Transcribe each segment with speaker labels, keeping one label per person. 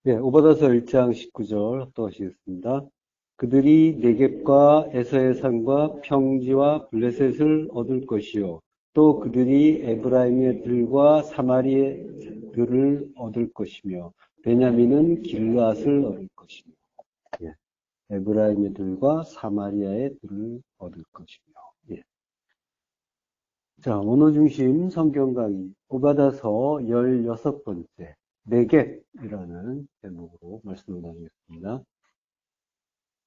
Speaker 1: 네, 오바다서 1장 19절 합독하시겠습니다. 그들이 네겝과 에서의 산과 평지와 블레셋을 얻을 것이요. 또 그들이 에브라임의 들과 사마리의 들을 얻을 것이며, 베냐민은 길앗을 얻을 것이며. 예, 에브라임의 들과 사마리아의 들을 얻을 것이며. 예. 자, 언어 중심 성경 강의 오바다서 16번째 네겝이라는 제목으로 말씀을 나누겠습니다.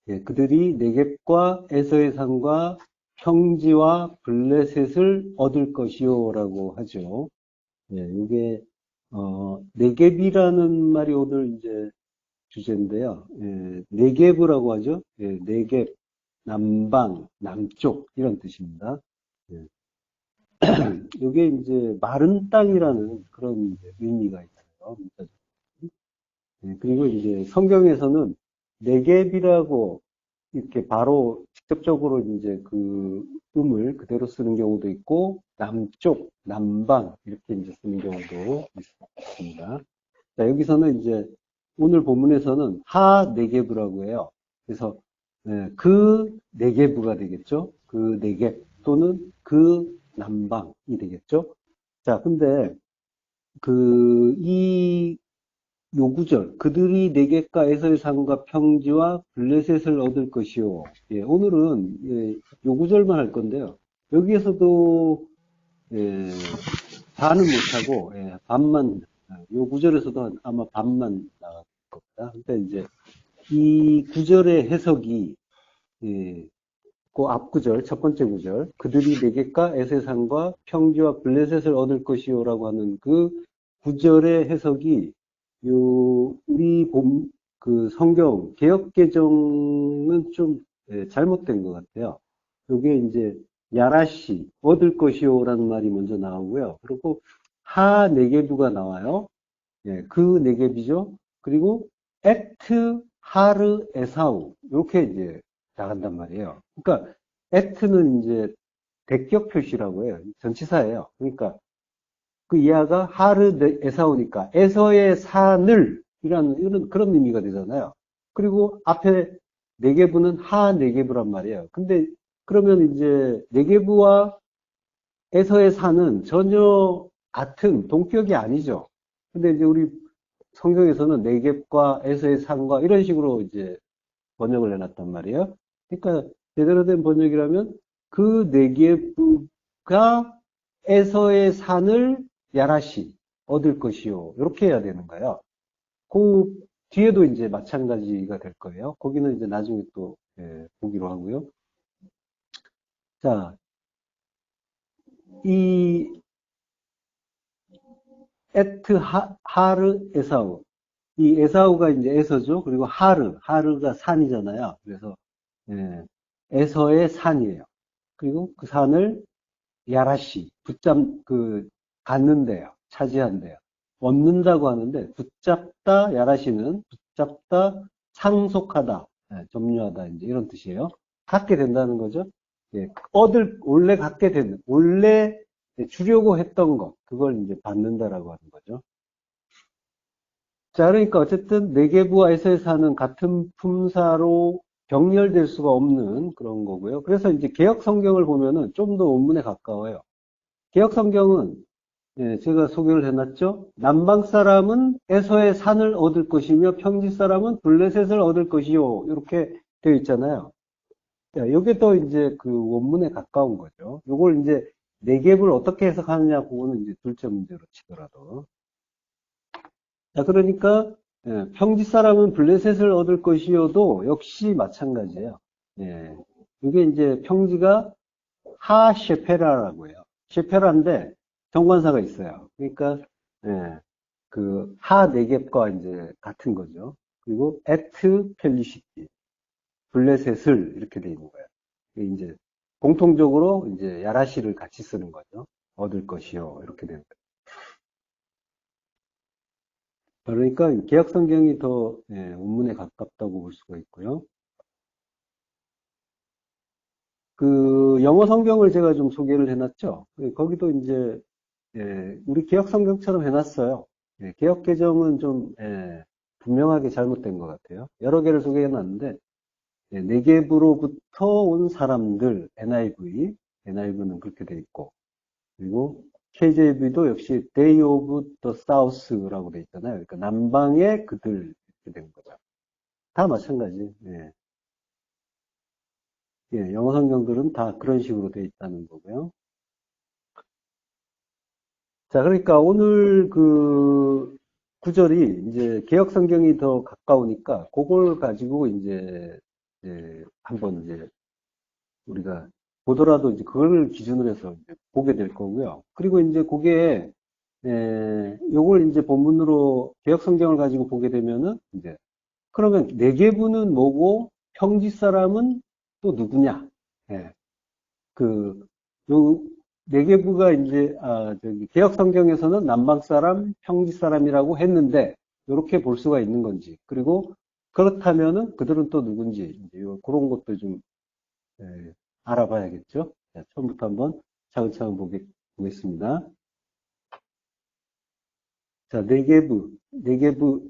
Speaker 1: 예, 그들이 네겝과 에서의 산과 평지와 블레셋을 얻을 것이요라고 하죠. 예, 이게 네겝이라는 말이 오늘 이제 주제인데요. 예, 네겝이라고 하죠. 예, 네겝, 남방, 남쪽 이런 뜻입니다. 예. 이게 이제 마른 땅이라는 그런 의미가 있어요. 문자적으로. 예, 그리고 이제 성경에서는 네겝이라고 이렇게 바로 직접적으로 이제 그 음을 그대로 쓰는 경우도 있고 남쪽, 남방 이렇게 이제 쓰는 경우도 있습니다. 자, 여기서는 이제 오늘 본문에서는 하 네겝이라고 해요. 그래서 예, 그 네겝가 되겠죠. 그 네겝 또는 그 남방이 되겠죠. 자, 근데 이 요구절, 그들이 네겝과 에서의 산과 평지와 블레셋을 얻을 것이요. 예, 오늘은 요구절만 할 건데요. 여기에서도 예, 반은 못하고 반만 요구절에서도 아마 반만 나갈 겁니다. 근데 이제 이 구절의 해석이 예, 그 앞구절, 첫 번째 구절, 그들이 네겝과 에서의 산과 평지와 블레셋을 얻을 것이요라고 하는 그 구절의 해석이 우리 그 성경 개역 개정은 좀 잘못된 것 같아요. 요게 이제 야라시 얻을 것이요라는 말이 먼저 나오고요. 그리고 하 네게부가 나와요. 예, 그 네겝이죠. 그리고 에트 하르 에사우 이렇게 이제 나간단 말이에요. 그러니까 에트는 이제 대격 표시라고 해요. 전치사예요. 그러니까 그 이하가 하르 에사우니까 에서의 산을 이런 그런 의미가 되잖아요. 그리고 앞에 네게부는 하 네게부란 말이에요. 근데 그러면 이제 네게부와 에서의 산은 전혀 같은 동격이 아니죠. 근데 이제 우리 성경에서는 네겝과 에서의 산과 이런 식으로 이제 번역을 해놨단 말이에요. 그러니까 제대로 된 번역이라면 그 네겝과 에서의 산을 야라시 얻을 것이요. 이렇게 해야 되는 거예요. 그 뒤에도 이제 마찬가지가 될 거예요. 거기는 이제 나중에 또 보기로 하고요. 자, 이 에트 하르 에사우. 이 에사우가 이제 에서죠. 그리고 하르가 산이잖아요. 그래서 예, 에서의 산이에요. 그리고 그 산을 야라시 갖는데요. 차지한대요. 얻는다고 하는데 붙잡다 야라시는 붙잡다 상속하다 점유하다 이제 이런 뜻이에요. 갖게 된다는 거죠. 예, 원래 갖게 되는 원래 주려고 했던 것 그걸 이제 받는다라고 하는 거죠. 자, 그러니까 어쨌든 네개부와 에서의 산은 같은 품사로 병렬될 수가 없는 그런 거고요. 그래서 이제 개역 성경을 보면은 좀 더 원문에 가까워요. 개역 성경은 제가 소개를 해놨죠. 남방 사람은 에서의 산을 얻을 것이며 평지 사람은 블레셋을 얻을 것이요. 이렇게 되어 있잖아요. 이게 또 이제 그 원문에 가까운 거죠. 요걸 이제 네겝을 어떻게 해석하느냐 그거는 이제 둘째 문제로 치더라도. 자, 그러니까 평지 사람은 블레셋을 얻을 것이요도 역시 마찬가지예요. 예, 이게 이제 평지가 하셰페라라고 해요. 셰페라인데 정관사가 있어요. 그러니까 그 하네겝과 이제 같은 거죠. 그리고 에트 펠리시티 블레셋을 이렇게 돼 있는 거예요. 이게 이제 공통적으로 이제 야라시를 같이 쓰는 거죠. 얻을 것이요 이렇게 되는 거예요. 그러니까 개역 성경이 더 원문에 가깝다고 볼 수가 있고요. 그 영어 성경을 제가 좀 소개를 해놨죠. 거기도 이제 우리 개역 성경처럼 해놨어요. 개역 개정은 좀 분명하게 잘못된 것 같아요. 여러 개를 소개해 놨는데, 네게브로부터 온 사람들, NIV는 그렇게 돼 있고, 그리고 KJV도 역시 They of the South라고 돼 있잖아요. 그러니까 남방의 그들 이렇게 된 거죠. 다 마찬가지. 예. 예, 영어 성경들은 다 그런 식으로 돼 있다는 거고요. 자, 그러니까 오늘 그 구절이 이제 개역 성경이 더 가까우니까 그걸 가지고 이제 한번 이제 우리가 보더라도 이제 그걸 기준으로 해서 이제 보게 될 거고요. 그리고 이제 그게 요걸 이제 본문으로 개역 성경을 가지고 보게 되면은 이제 그러면 네개부는 뭐고 평지 사람은 또 누구냐? 예. 그, 요, 네개부가 이제, 저기, 개역 성경에서는 남방 사람, 평지 사람이라고 했는데, 이렇게 볼 수가 있는 건지, 그리고 그렇다면은 그들은 또 누군지, 이제 그런 것들 좀, 알아봐야겠죠? 자, 처음부터 한번 차근차근 보겠습니다. 자, 네개부는,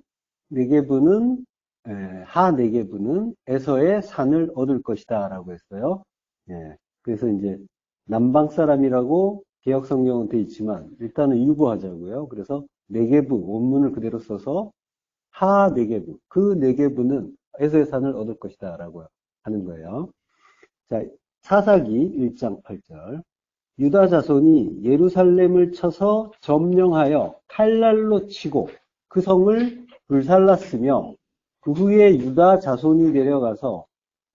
Speaker 1: 하 네개부는 에서의 산을 얻을 것이다, 라고 했어요. 예. 그래서 이제 남방 사람이라고 개역 성경은 돼 있지만 일단은 유보하자고요. 그래서 네개부 원문을 그대로 써서 하 네개부 그 네개부는 에서의 산을 얻을 것이다라고 하는 거예요. 자, 사사기 1장 8절. 유다 자손이 예루살렘을 쳐서 점령하여 칼날로 치고 그 성을 불살랐으며 그 후에 유다 자손이 내려가서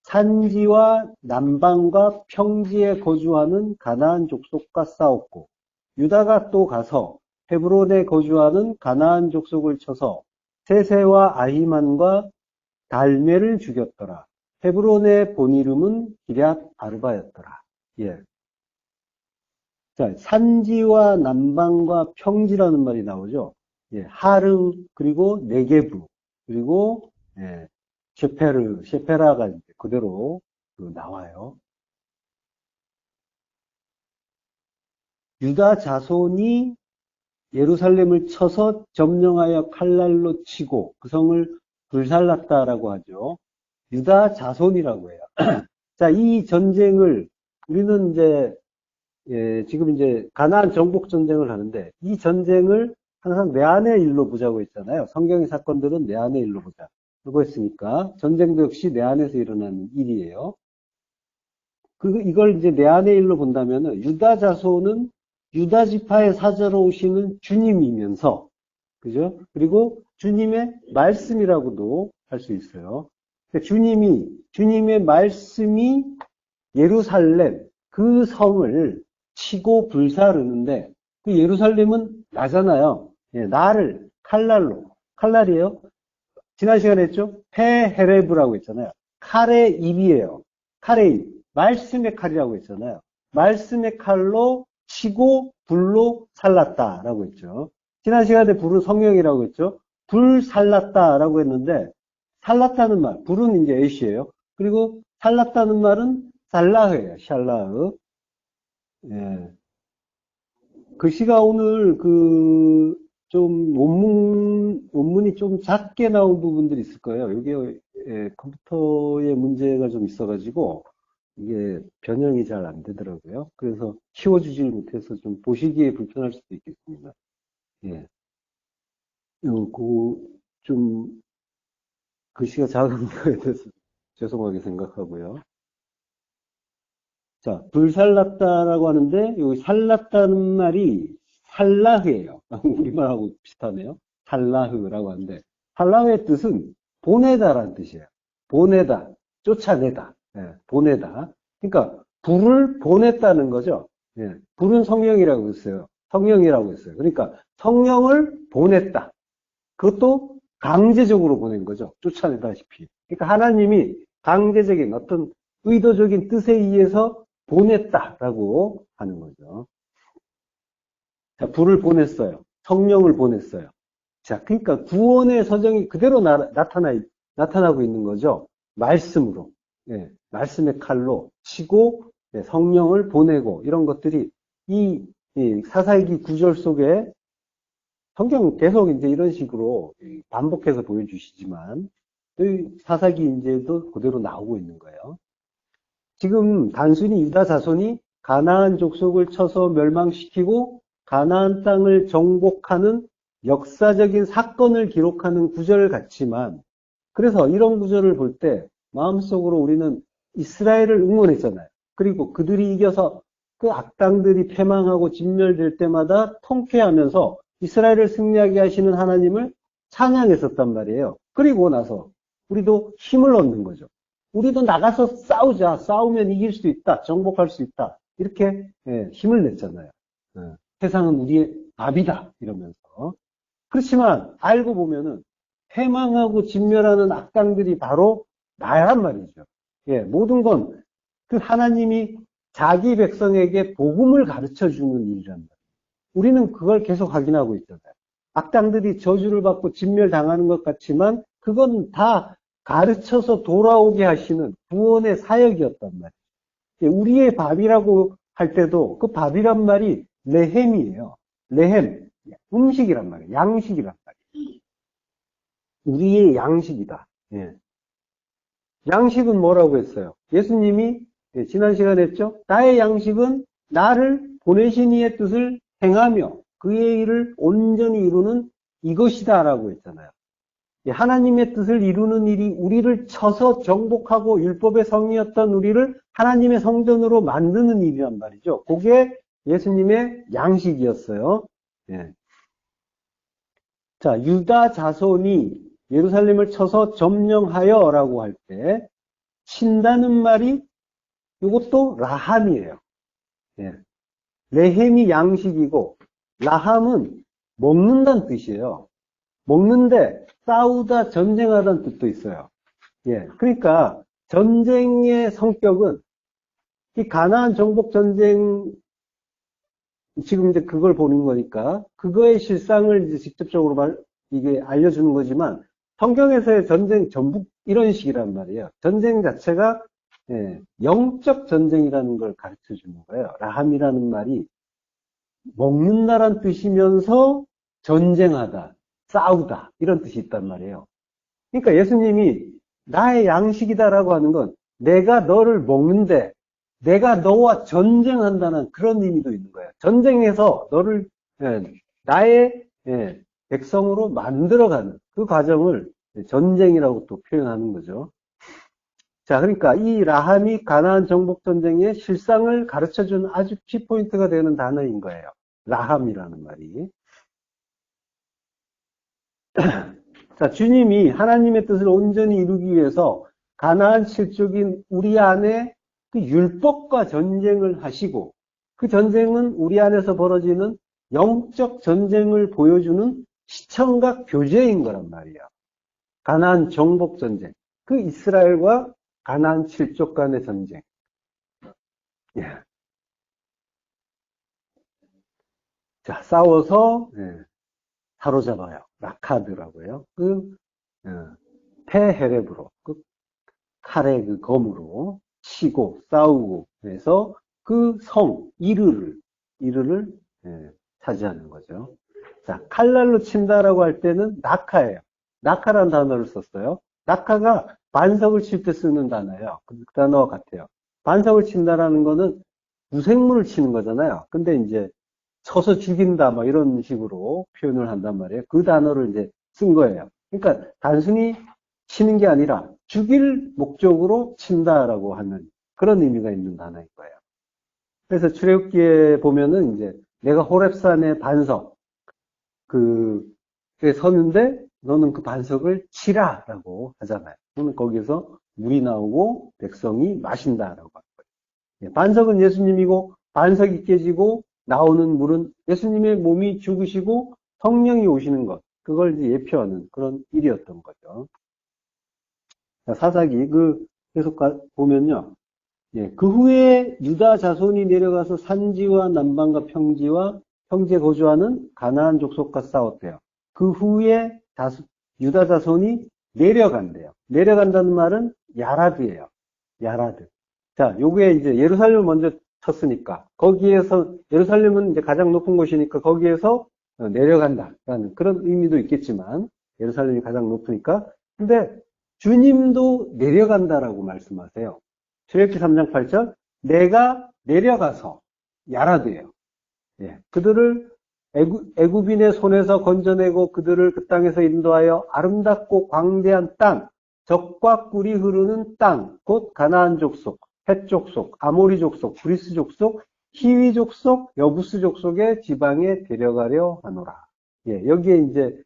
Speaker 1: 산지와 남방과 평지에 거주하는 가나안 족속과 싸웠고 유다가 또 가서 헤브론에 거주하는 가나안 족속을 쳐서 세세와 아히만과 달메를 죽였더라. 헤브론의 본 이름은 기럇 아르바였더라. 예. 자, 산지와 남방과 평지라는 말이 나오죠. 예, 하르 그리고 네게부 그리고 예, 셰페라가 그대로 나와요. 유다 자손이 예루살렘을 쳐서 점령하여 칼날로 치고 그 성을 불살랐다라고 하죠. 유다 자손이라고 해요. 자, 이 전쟁을 우리는 이제 지금 이제 가나안 정복 전쟁을 하는데 이 전쟁을 항상 내 안의 일로 보자고 했잖아요. 성경의 사건들은 내 안의 일로 보자. 그거 했으니까 전쟁도 역시 내 안에서 일어나는 일이에요. 이걸 이제 내 안의 일로 본다면은 유다 자손은 유다 지파의 사자로 오시는 주님이면서 그죠? 그리고 주님의 말씀이라고도 할 수 있어요. 그러니까 주님의 말씀이 예루살렘 그 성을 치고 불사르는데 그 예루살렘은 나잖아요. 예, 나를 칼날이에요. 지난 시간에 했죠? 페헤레브라고 했잖아요. 칼의 입이에요. 칼의 입. 말씀의 칼이라고 했잖아요. 말씀의 칼로 치고 불로 살랐다라고 했죠. 지난 시간에 불은 성령이라고 했죠. 불 살랐다라고 했는데 살랐다는 말, 불은 이제 에시예요. 그리고 살랐다는 말은 살라흐예요. 샬라흐. 예. 글씨가 오늘 좀 원문이 좀 작게 나온 부분들이 있을 거예요. 이게 컴퓨터에 문제가 좀 있어가지고 이게 변형이 잘 안 되더라고요. 그래서 키워주질 못해서 좀 보시기에 불편할 수도 있겠습니다. 예. 좀 글씨가 작은 거에 대해서 죄송하게 생각하고요. 자, 불살랐다라고 하는데, 여기 살랐다는 말이 살라흐예요. 우리말하고 비슷하네요. 살라흐라고 하는데, 살라흐의 뜻은 보내다라는 뜻이에요. 보내다, 쫓아내다, 예, 보내다. 그러니까 불을 보냈다는 거죠. 예, 불은 성령이라고 했어요. 성령이라고 했어요. 그러니까 성령을 보냈다. 그것도 강제적으로 보낸 거죠. 쫓아내다시피. 그러니까 하나님이 강제적인 어떤 의도적인 뜻에 의해서 보냈다라고 하는 거죠. 자, 불을 보냈어요. 성령을 보냈어요. 자, 그러니까 구원의 서정이 그대로 나타나고 있는 거죠. 말씀으로. 예, 말씀의 칼로 치고 예, 성령을 보내고 이런 것들이 이 사사기 구절 속에 성경 계속 이제 이런 식으로 반복해서 보여주시지만, 사사기 이제도 그대로 나오고 있는 거예요. 지금 단순히 유다 자손이 가나안 족속을 쳐서 멸망시키고 가나안 땅을 정복하는 역사적인 사건을 기록하는 구절 같지만, 그래서 이런 구절을 볼 때 마음속으로 우리는 이스라엘을 응원했잖아요. 그리고 그들이 이겨서 그 악당들이 패망하고 진멸될 때마다 통쾌하면서 이스라엘을 승리하게 하시는 하나님을 찬양했었단 말이에요. 그리고 나서 우리도 힘을 얻는 거죠. 우리도 나가서 싸우자. 싸우면 이길 수 있다. 정복할 수 있다. 이렇게 힘을 냈잖아요. 세상은 우리의 밥이다. 이러면서. 그렇지만 알고 보면은 패망하고 진멸하는 악당들이 바로 나란 말이죠. 모든 건 그 하나님이 자기 백성에게 복음을 가르쳐 주는 일이란 말이에요. 우리는 그걸 계속 확인하고 있잖아요. 악당들이 저주를 받고 진멸당하는 것 같지만 그건 다 가르쳐서 돌아오게 하시는 구원의 사역이었단 말이에요. 우리의 밥이라고 할 때도 그 밥이란 말이 레헴이에요. 레헴, 음식이란 말이에요. 양식이란 말이에요. 우리의 양식이다. 양식은 뭐라고 했어요? 예수님이 지난 시간에 했죠? 나의 양식은 나를 보내신 이의 뜻을 행하며 그의 일을 온전히 이루는 이것이다 라고 했잖아요. 하나님의 뜻을 이루는 일이 우리를 쳐서 정복하고 율법의 성이었던 우리를 하나님의 성전으로 만드는 일이란 말이죠. 그게 예수님의 양식이었어요. 자, 유다 자손이 예루살렘을 쳐서 점령하여 라고 할 때 친다는 말이 이것도 라함이에요. 레헴이 양식이고 라함은 먹는다는 뜻이에요. 먹는데 싸우다 전쟁하다는 뜻도 있어요. 그러니까 전쟁의 성격은 이 가나안 정복 전쟁 지금 이제 그걸 보는 거니까 그거의 실상을 이제 직접적으로 이게 알려주는 거지만 성경에서의 전쟁 전부 이런 식이란 말이에요. 전쟁 자체가 영적 전쟁이라는 걸 가르쳐 주는 거예요. 라함이라는 말이 먹는다란 뜻이면서 전쟁하다, 싸우다 이런 뜻이 있단 말이에요. 그러니까 예수님이 나의 양식이다라고 하는 건 내가 너를 먹는데 내가 너와 전쟁한다는 그런 의미도 있는 거예요. 전쟁에서 너를 나의 백성으로 만들어가는 그 과정을 전쟁이라고 또 표현하는 거죠. 자, 그러니까 이 라함이 가나안 정복 전쟁의 실상을 가르쳐주는 아주 키포인트가 되는 단어인 거예요. 라함이라는 말이. 자, 주님이 하나님의 뜻을 온전히 이루기 위해서 가나안 칠족인 우리 안에 그 율법과 전쟁을 하시고 그 전쟁은 우리 안에서 벌어지는 영적 전쟁을 보여주는 시청각 교제인 거란 말이에요. 가나안 정복 전쟁. 그 이스라엘과 가나안 칠족 간의 전쟁. 자, 싸워서 사로잡아요. 라카드라고요. 페헤렙으로 그 칼의 그 검으로 치고 싸우고 해서 그 성 이르를 차지하는 거죠. 자, 칼날로 친다라고 할 때는 낙하예요. 낙하라는 단어를 썼어요. 낙하가 반석을 칠 때 쓰는 단어예요. 그 단어와 같아요. 반석을 친다라는 거는 무생물을 치는 거잖아요. 근데 이제 쳐서 죽인다, 뭐 이런 식으로 표현을 한단 말이에요. 그 단어를 이제 쓴 거예요. 그러니까 단순히 치는 게 아니라 죽일 목적으로 친다라고 하는 그런 의미가 있는 단어인 거예요. 그래서 출애굽기에 보면은 이제 내가 호렙산의 반석 그에 서는데 너는 그 반석을 치라라고 하잖아요. 그러면 거기서 물이 나오고 백성이 마신다라고 하는 거예요. 반석은 예수님이고 반석이 깨지고 나오는 물은 예수님의 몸이 죽으시고 성령이 오시는 것, 그걸 이제 예표하는 그런 일이었던 거죠. 사사기 계속 보면요. 그 후에 유다 자손이 내려가서 산지와 남방과 평지와 평지에 거주하는 가나안 족속과 싸웠대요. 그 후에 유다 자손이 내려간대요. 내려간다는 말은 야라드예요. 야라드. 자, 요게 이제 예루살렘을 먼저 쳤으니까 거기에서 예루살렘은 이제 가장 높은 곳이니까 거기에서 내려간다라는 그런 의미도 있겠지만 예루살렘이 가장 높으니까. 근데 주님도 내려간다라고 말씀하세요. 출애굽기 3장 8절 내가 내려가서 야라드예요. 예, 그들을 애굽인의 손에서 건져내고 그들을 그 땅에서 인도하여 아름답고 광대한 땅, 젖과 꿀이 흐르는 땅, 곧 가나안 족속, 헷 족속, 아모리 족속, 브리스 족속, 히위 족속, 여부스 족속의 지방에 데려가려 하노라. 예, 여기에 이제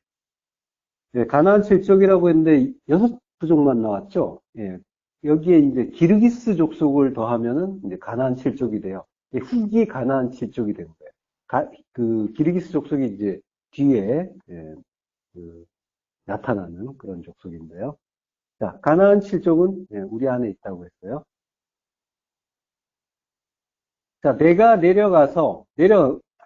Speaker 1: 가나안 7족이라고 했는데 6부족만 나왔죠. 예, 여기에 이제 기르기스 족속을 더하면은 이제 가나안 7족이 돼요. 후기 가나안 7족이 되는 거예요. 그 기르기스 족속이 이제 뒤에 나타나는 그런 족속인데요. 자, 가나안 7족은 우리 안에 있다고 했어요. 자, 내가 내려가서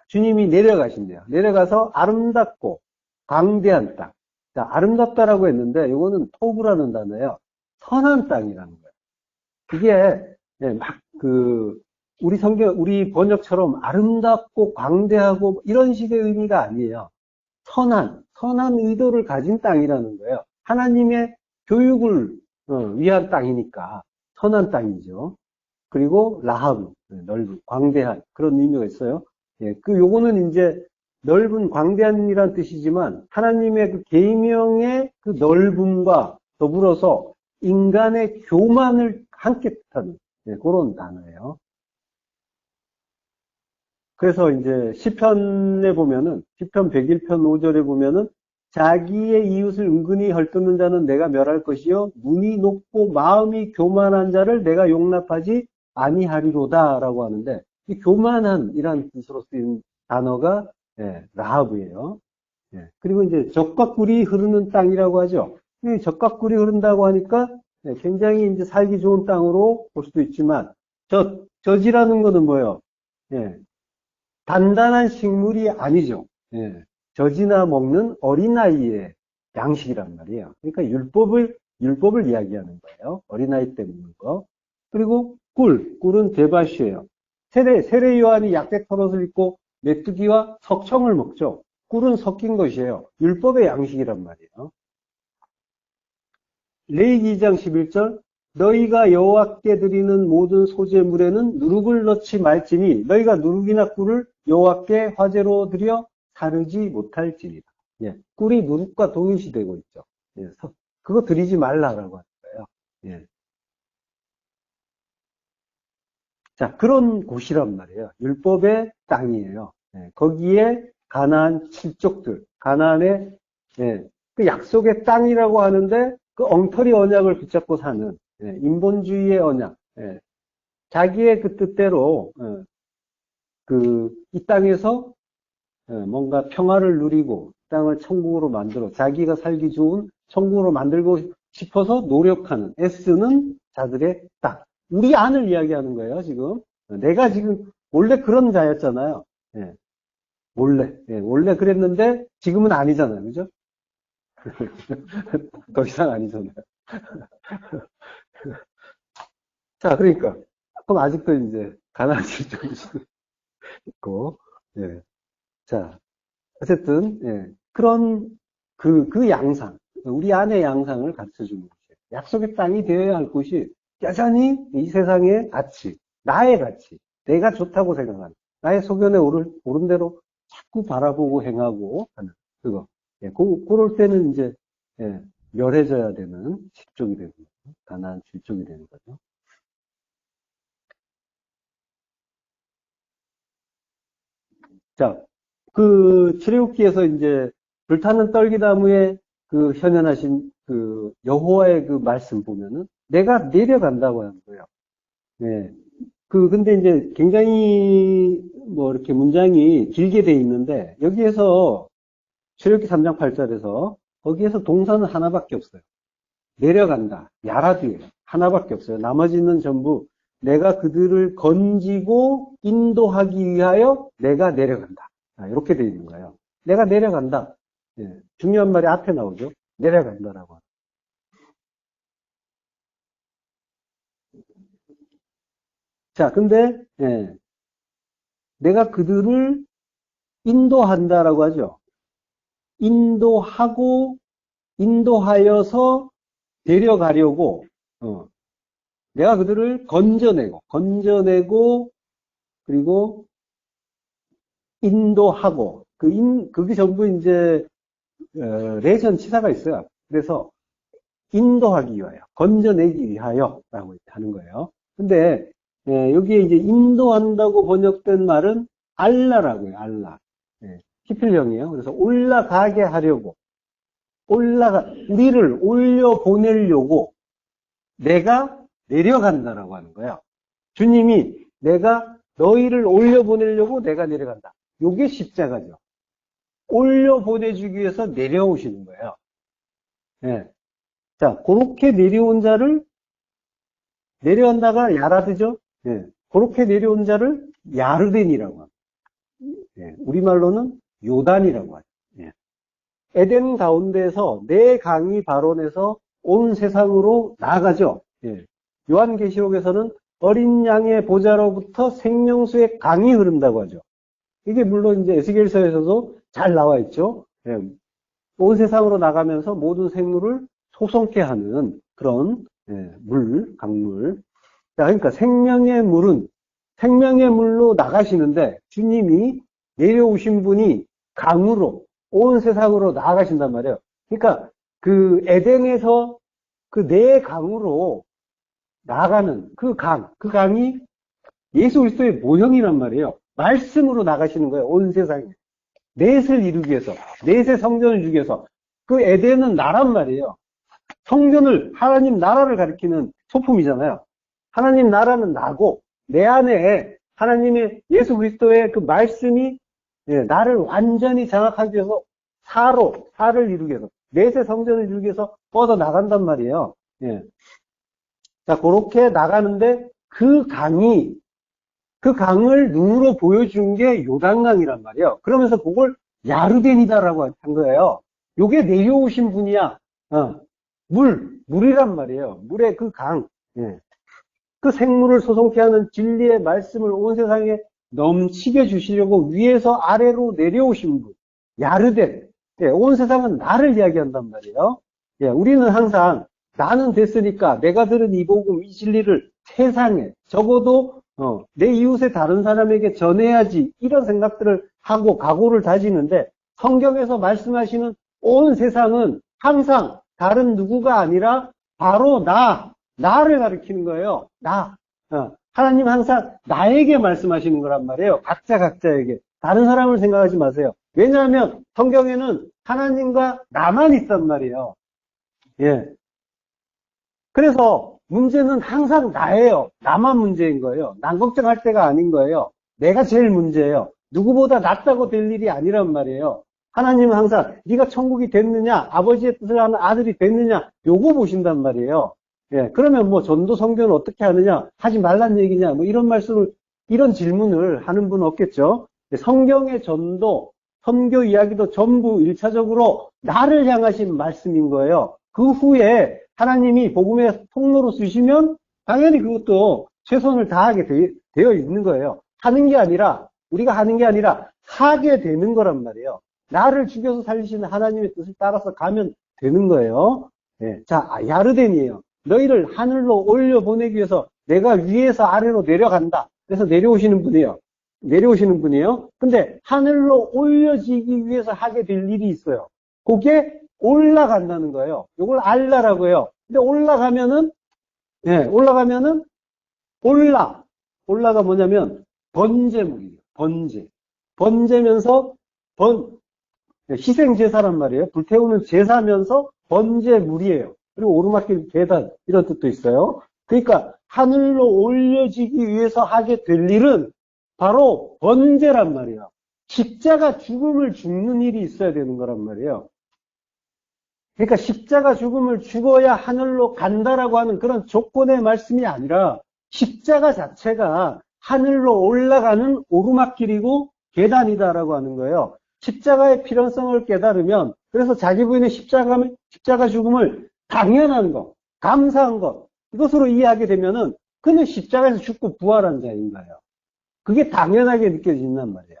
Speaker 1: 주님이 내려가신대요. 내려가서 아름답고 광대한 땅. 자, 아름답다라고 했는데 이거는 토브라는 단어예요. 선한 땅이라는 거예요. 이게 우리 번역처럼 아름답고 광대하고 이런 식의 의미가 아니에요. 선한 의도를 가진 땅이라는 거예요. 하나님의 교육을 위한 땅이니까 선한 땅이죠. 그리고 라하브, 넓은, 광대한 그런 의미가 있어요. 예, 요거는 이제 넓은 광대한이란 뜻이지만 하나님의 그 계명의 그 넓음과 더불어서 인간의 교만을 함께 뜻하는 그런 단어예요. 그래서 이제 시편에 보면은 시편 101편 5절에 보면은 자기의 이웃을 은근히 헐뜯는 자는 내가 멸할 것이요 눈이 높고 마음이 교만한 자를 내가 용납하지 아니하리로다라고 하는데 이 교만한이라는 뜻으로 쓰인 단어가 라하브예요. 그리고 이제 젖과 꿀이 흐르는 땅이라고 하죠. 이 젖과 꿀이 흐른다고 하니까 굉장히 이제 살기 좋은 땅으로 볼 수도 있지만 젖이라는 거는 뭐예요? 단단한 식물이 아니죠. 젖이나 먹는 어린아이의 양식이란 말이에요. 그러니까 율법을 이야기하는 거예요. 어린아이 때 먹는 거. 그리고 꿀은 대바시예요. 세례 요한이 약대 털옷을 입고 메뚜기와 석청을 먹죠. 꿀은 섞인 것이에요. 율법의 양식이란 말이에요. 레위기 2장 11절 너희가 여호와께 드리는 모든 소재물에는 누룩을 넣지 말지니 너희가 누룩이나 꿀을 여호와께 화제로 드려 사르지 못할지니라. 꿀이 누룩과 동일시 되고 있죠. 그거 드리지 말라라고 하는 거예요. 자, 그런 곳이란 말이에요. 율법의 땅이에요. 거기에 가나안 7족들, 가나안의 그 약속의 땅이라고 하는데 그 엉터리 언약을 붙잡고 사는 인본주의의 언약, 자기의 그 뜻대로 이 땅에서 뭔가 평화를 누리고 땅을 천국으로 만들어 자기가 살기 좋은 천국으로 만들고 싶어서 노력하는 애쓰는 자들의 땅. 우리 안을 이야기하는 거예요, 지금. 내가 지금 원래 그런 자였잖아요. 원래 그랬는데 지금은 아니잖아요, 그죠? 더 이상 아니잖아요. 자, 그러니까 그럼 아직도 이제 가난한 질적이 있고, 자, 어쨌든 그런 그 양상, 우리 안의 양상을 가르쳐 주는 것이에요. 약속의 땅이 되어야 할 곳이 여전히 이 세상의 가치, 나의 가치, 내가 좋다고 생각하는, 나의 소견에 옳은 대로 자꾸 바라보고 행하고 하는 그거. 그럴 때는 이제 멸해져야 되는 실족이 되는 거죠. 가난한 실족이 되는 거죠. 자, 그 출애굽기에서 이제 불타는 떨기나무에 그 현현하신 그 여호와의 그 말씀 보면은 내가 내려간다고 하는 거예요. 근데 이제 굉장히 뭐 이렇게 문장이 길게 돼 있는데 여기에서 출애굽기 3장 8절에서 거기에서 동사는 하나밖에 없어요. 내려간다. 야라드예요. 하나밖에 없어요. 나머지는 전부 내가 그들을 건지고 인도하기 위하여 내가 내려간다. 이렇게 되어 있는 거예요. 내가 내려간다. 중요한 말이 앞에 나오죠. 내려간다라고. 자, 근데 내가 그들을 인도한다라고 하죠. 인도하여서 데려가려고, 내가 그들을 건져내고, 그리고 인도하고, 그게 전부 이제, 레전 치사가 있어요. 그래서 인도하기 위하여, 건져내기 위하여 라고 하는 거예요. 근데, 여기에 이제 인도한다고 번역된 말은 알라라고 해요, 알라. 히필령이에요. 그래서 올라가게 하려고, 우리를 올려보내려고 내가 내려간다라고 하는 거예요. 주님이 내가 너희를 올려보내려고 내가 내려간다. 요게 십자가죠. 올려보내주기 위해서 내려오시는 거예요. 예. 자, 그렇게 내려온 자를, 내려온다가 야라드죠? 예. 그렇게 내려온 자를 야르덴이라고 합니다. 예. 우리말로는 요단이라고 하죠. 예. 에덴 가운데서 네 강이 발원해서 온 세상으로 나아가죠. 예. 요한계시록에서는 어린 양의 보좌로부터 생명수의 강이 흐른다고 하죠. 이게 물론 이제 에스겔서에서도 잘 나와 있죠. 예. 온 세상으로 나가면서 모든 생물을 소성케 하는 그런 강물. 자, 그러니까 생명의 물로 나가시는데 주님이 내려오신 분이 강으로 온 세상으로 나아가신단 말이에요. 그러니까 그 에덴에서 그 네 강으로 나가는 그 강이 예수 그리스도의 모형이란 말이에요. 말씀으로 나가시는 거예요. 온 세상에. 넷을 이루기 위해서, 넷의 성전을 이루기 위해서. 그 에덴은 나란 말이에요. 하나님 나라를 가리키는 소품이잖아요. 하나님 나라는 나고, 내 안에 하나님의 예수 그리스도의 그 말씀이 나를 완전히 장악하기 위해서 사를 이루기 위해서, 넷의 성전을 이루기 위해서 뻗어 나간단 말이에요. 예. 자, 그렇게 나가는데 그 강을 눈으로 보여준 게 요단강이란 말이에요. 그러면서 그걸 야르덴이다라고 한 거예요. 요게 내려오신 분이야. 물이란 말이에요. 물의 그 강. 예. 그 생물을 소성케 하는 진리의 말씀을 온 세상에 넘치게 주시려고 위에서 아래로 내려오신 분. 야르덴. 예, 온 세상은 나를 이야기한단 말이에요. 예, 우리는 항상 나는 됐으니까 내가 들은 이 복음, 이 진리를 세상에 적어도 내 이웃의 다른 사람에게 전해야지 이런 생각들을 하고 각오를 다지는데 성경에서 말씀하시는 온 세상은 항상 다른 누구가 아니라 바로 나를 가리키는 거예요. 하나님 항상 나에게 말씀하시는 거란 말이에요. 각자에게. 다른 사람을 생각하지 마세요. 왜냐하면 성경에는 하나님과 나만 있단 말이에요. 예. 그래서 문제는 항상 나예요. 나만 문제인 거예요. 난 걱정할 때가 아닌 거예요. 내가 제일 문제예요. 누구보다 낫다고 될 일이 아니란 말이에요. 하나님은 항상 네가 천국이 됐느냐, 아버지의 뜻을 하는 아들이 됐느냐, 요거 보신단 말이에요. 예, 그러면 뭐 전도 성교는 어떻게 하느냐, 하지 말란 얘기냐, 뭐 이런 질문을 하는 분은 없겠죠. 성경의 전도, 선교 이야기도 전부 1차적으로 나를 향하신 말씀인 거예요. 그 후에 하나님이 복음의 통로로 쓰시면 당연히 그것도 최선을 다하게 되어 있는 거예요. 우리가 하는 게 아니라 하게 되는 거란 말이에요. 나를 죽여서 살리시는 하나님의 뜻을 따라서 가면 되는 거예요. 네. 자, 야르덴이에요. 너희를 하늘로 올려보내기 위해서 내가 위에서 아래로 내려간다. 그래서 내려오시는 분이에요. 근데 하늘로 올려지기 위해서 하게 될 일이 있어요. 그게 올라간다는 거예요. 이걸 알라라고 해요. 근데 올라가면은 올라가 뭐냐면 번제물이에요. 번제면서 희생제사란 말이에요. 불태우는 제사면서 번제물이에요. 그리고 오르막길 계단 이런 뜻도 있어요. 그러니까 하늘로 올려지기 위해서 하게 될 일은 바로 번제란 말이에요. 십자가 죽음을 죽는 일이 있어야 되는 거란 말이에요. 그러니까 십자가 죽음을 죽어야 하늘로 간다라고 하는 그런 조건의 말씀이 아니라 십자가 자체가 하늘로 올라가는 오르막길이고 계단이다라고 하는 거예요. 십자가의 필연성을 깨달으면 그래서 자기 부인의 십자가 죽음을 당연한 것, 감사한 것 이것으로 이해하게 되면은 그는 십자가에서 죽고 부활한 자인 거예요. 그게 당연하게 느껴진단 말이에요.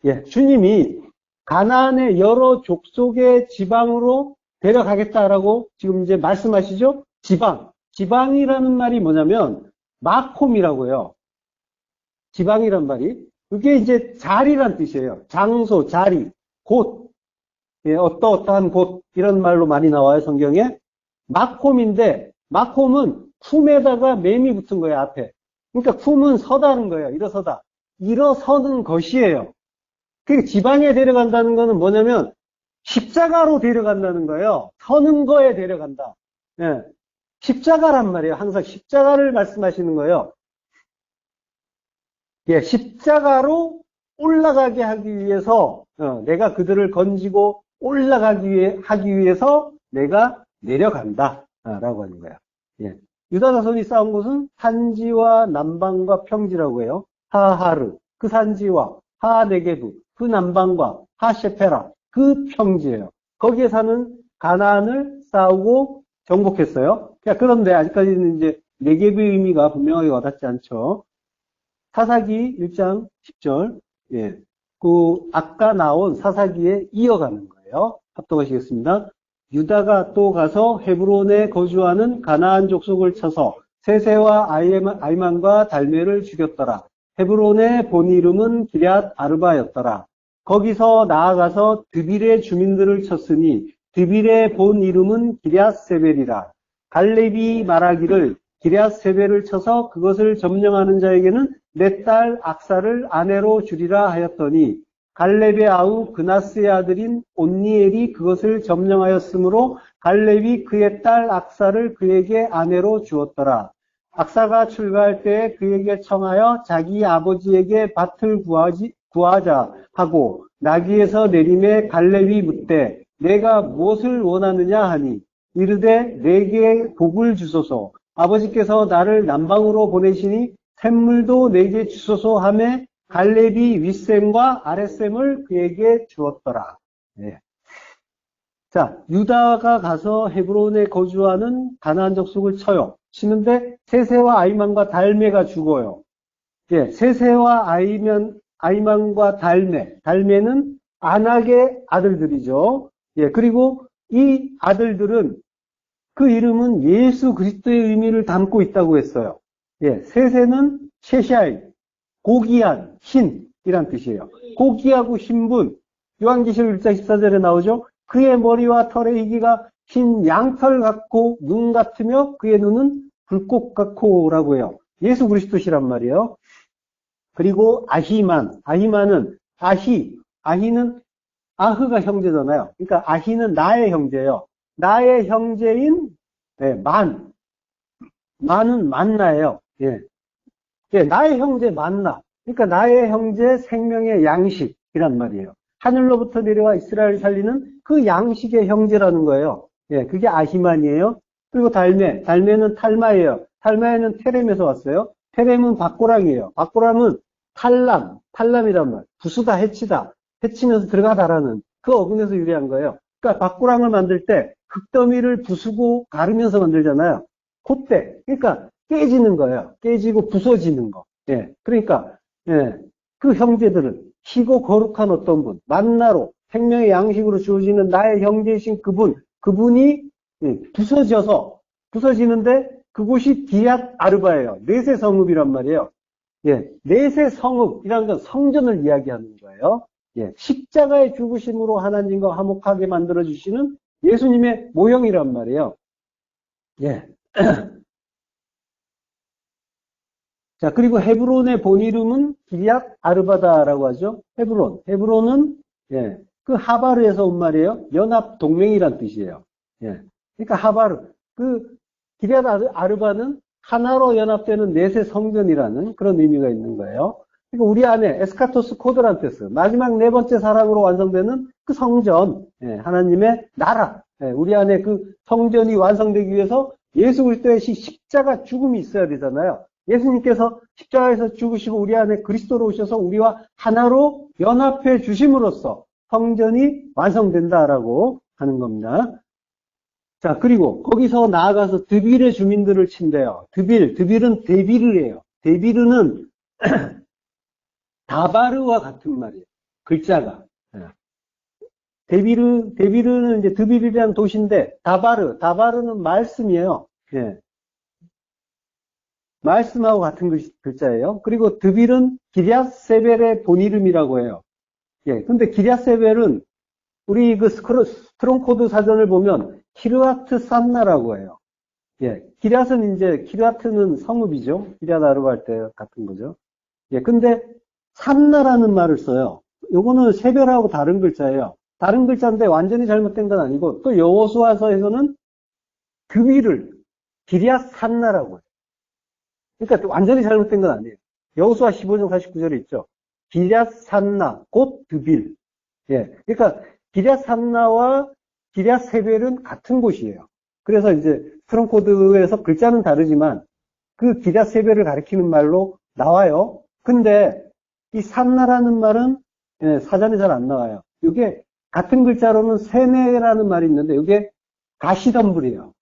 Speaker 1: 예, 주님이 가나안의 여러 족속의 지방으로 데려가겠다라고 지금 이제 말씀하시죠? 지방. 지방이라는 말이 뭐냐면 마콤이라고요. 지방이란 말이. 그게 이제 자리란 뜻이에요. 장소, 자리, 곳. 예, 어떠어떠한 곳. 이런 말로 많이 나와요, 성경에. 마콤인데, 마콤은 쿰에다가 맴이 붙은 거예요, 앞에. 그러니까 쿰은 서다는 거예요. 일어서다. 일어서는 것이에요. 그 지방에 데려간다는 거는 뭐냐면 십자가로 데려간다는 거예요. 서는 거에 데려간다. 예. 십자가란 말이에요. 항상 십자가를 말씀하시는 거예요. 예, 십자가로 올라가게 하기 위해서 내가 그들을 건지고 올라가기 하기 위해서 내가 내려간다 라고 하는 거예요. 예. 유다 자손이 싸운 곳은 산지와 남방과 평지라고 해요. 하하르 그 산지와 하네게부 그 남방과 하셰페라 그 평지예요. 거기에 사는 가나안을 싸우고 정복했어요. 그런데 아직까지는 이제 네게부의 의미가 분명하게 와닿지 않죠. 사사기 1장 10절, 예. 그, 아까 나온 사사기에 이어가는 거예요. 합독하시겠습니다. 유다가 또 가서 헤브론에 거주하는 가나안 족속을 쳐서 세세와 아이만과 달메를 죽였더라. 헤브론의 본 이름은 기럇 아르바였더라. 거기서 나아가서 드빌의 주민들을 쳤으니 드빌의 본 이름은 기럇 세벨이라. 갈렙이 말하기를 기럇 세벨을 쳐서 그것을 점령하는 자에게는 내 딸 악사를 아내로 주리라 하였더니 갈렙의 아우 그나스의 아들인 온니엘이 그것을 점령하였으므로 갈렙이 그의 딸 악사를 그에게 아내로 주었더라. 악사가 출가할 때 그에게 청하여 자기 아버지에게 밭을 구하자 하고 나귀에서 내림에 갈렙이 묻되 내가 무엇을 원하느냐 하니 이르되 내게 복을 주소서. 아버지께서 나를 남방으로 보내시니 샘물도 내게 주소서 하매 갈렙이 윗샘과 아랫샘을 그에게 주었더라. 네. 자, 유다가 가서 헤브론에 거주하는 가나안 족속을 쳐요. 치는데 세세와 아이만과 달메가 죽어요. 예, 세세와 아이만과 달메는 아낙의 아들들이죠. 예, 그리고 이 아들들은 그 이름은 예수 그리스도의 의미를 담고 있다고 했어요. 예, 세세는 셰샤이, 고귀한, 흰이란 뜻이에요. 고귀하고 흰분, 요한계시록 1장 14절에 나오죠. 그의 머리와 털의 희기가 흰 양털 같고 눈 같으며 그의 눈은 불꽃 같고라고 해요. 예수 그리스도시란 말이에요. 그리고 아히만은 아히는 아흐가 형제잖아요. 그러니까 아히는 나의 형제예요. 나의 형제인 네, 만은 만나예요. 예. 예, 나의 형제 만나. 그러니까 나의 형제 생명의 양식이란 말이에요. 하늘로부터 내려와 이스라엘을 살리는 그 양식의 형제라는 거예요. 예, 그게 아히만이에요. 그리고 달메는 탈마예요. 탈마에는 테렘에서 왔어요. 테렘은 박고랑이에요. 박고랑은 탈람이란 말. 부수다, 해치다. 해치면서 들어가다라는 그 어근에서 유래한 거예요. 그러니까 박고랑을 만들 때 극더미를 부수고 가르면서 만들잖아요. 그때, 그러니까 깨지는 거예요. 깨지고 부서지는 거. 예. 그러니까, 예. 그 형제들은 희고 거룩한 어떤 분, 만나로 생명의 양식으로 주어지는 나의 형제이신 그분이 예, 부서지는데 그곳이 기앗 아르바예요. 넷의 성읍이란 말이에요. 예. 넷의 성읍이라는 건 성전을 이야기하는 거예요. 예. 십자가의 죽으심으로 하나님과 화목하게 만들어주시는 예수님의 모형이란 말이에요. 예. 자, 그리고 헤브론의 본 이름은 기럇 아르바다라고 하죠. 헤브론은, 예, 그 하바르에서 온 말이에요. 연합 동맹이란 뜻이에요. 예. 그러니까 기럇 아르바는 하나로 연합되는 넷의 성전이라는 그런 의미가 있는 거예요. 그러니까 우리 안에 에스카토스 코드란테스, 마지막 네 번째 사랑으로 완성되는 그 성전, 예, 하나님의 나라, 예, 우리 안에 그 성전이 완성되기 위해서 예수 그리스도의 십자가 죽음이 있어야 되잖아요. 예수님께서 십자가에서 죽으시고 우리 안에 그리스도로 오셔서 우리와 하나로 연합해 주심으로써 성전이 완성된다라고 하는 겁니다. 자, 그리고 거기서 나아가서 드빌의 주민들을 친대요. 드빌은 데비르예요. 데비르는 다바르와 같은 말이에요. 글자가. 데비르는 이제 드빌이라는 도시인데, 다바르는 말씀이에요. 예. 말씀하고 같은 글자예요. 그리고 드빌은 기랴세벨의 본이름이라고 해요. 예. 근데 기랴세벨은 우리 그 스트롱코드 사전을 보면 키르아트 산나라고 해요. 예. 키르아트는 성읍이죠. 기랴 아르바할 때 같은 거죠. 예. 근데 산나라는 말을 써요. 요거는 세벨하고 다른 글자예요. 다른 글자인데 완전히 잘못된 건 아니고, 또 여호수아서에서는 드빌을 기랴 산나라고 해요. 그러니까 완전히 잘못된 건 아니에요. 여호수아 15장 49절에 있죠. 기랴 산나 곧 드빌. 예. 그러니까 기랴 산나와 기랴 세벨은 같은 곳이에요. 그래서 이제 스트롱코드에서 글자는 다르지만 그 기랴 세벨을 가리키는 말로 나와요. 근데 이 산나라는 말은 사전에 잘 안 나와요. 이게 같은 글자로는 세네라는 말이 있는데 이게 가시덤불이에요.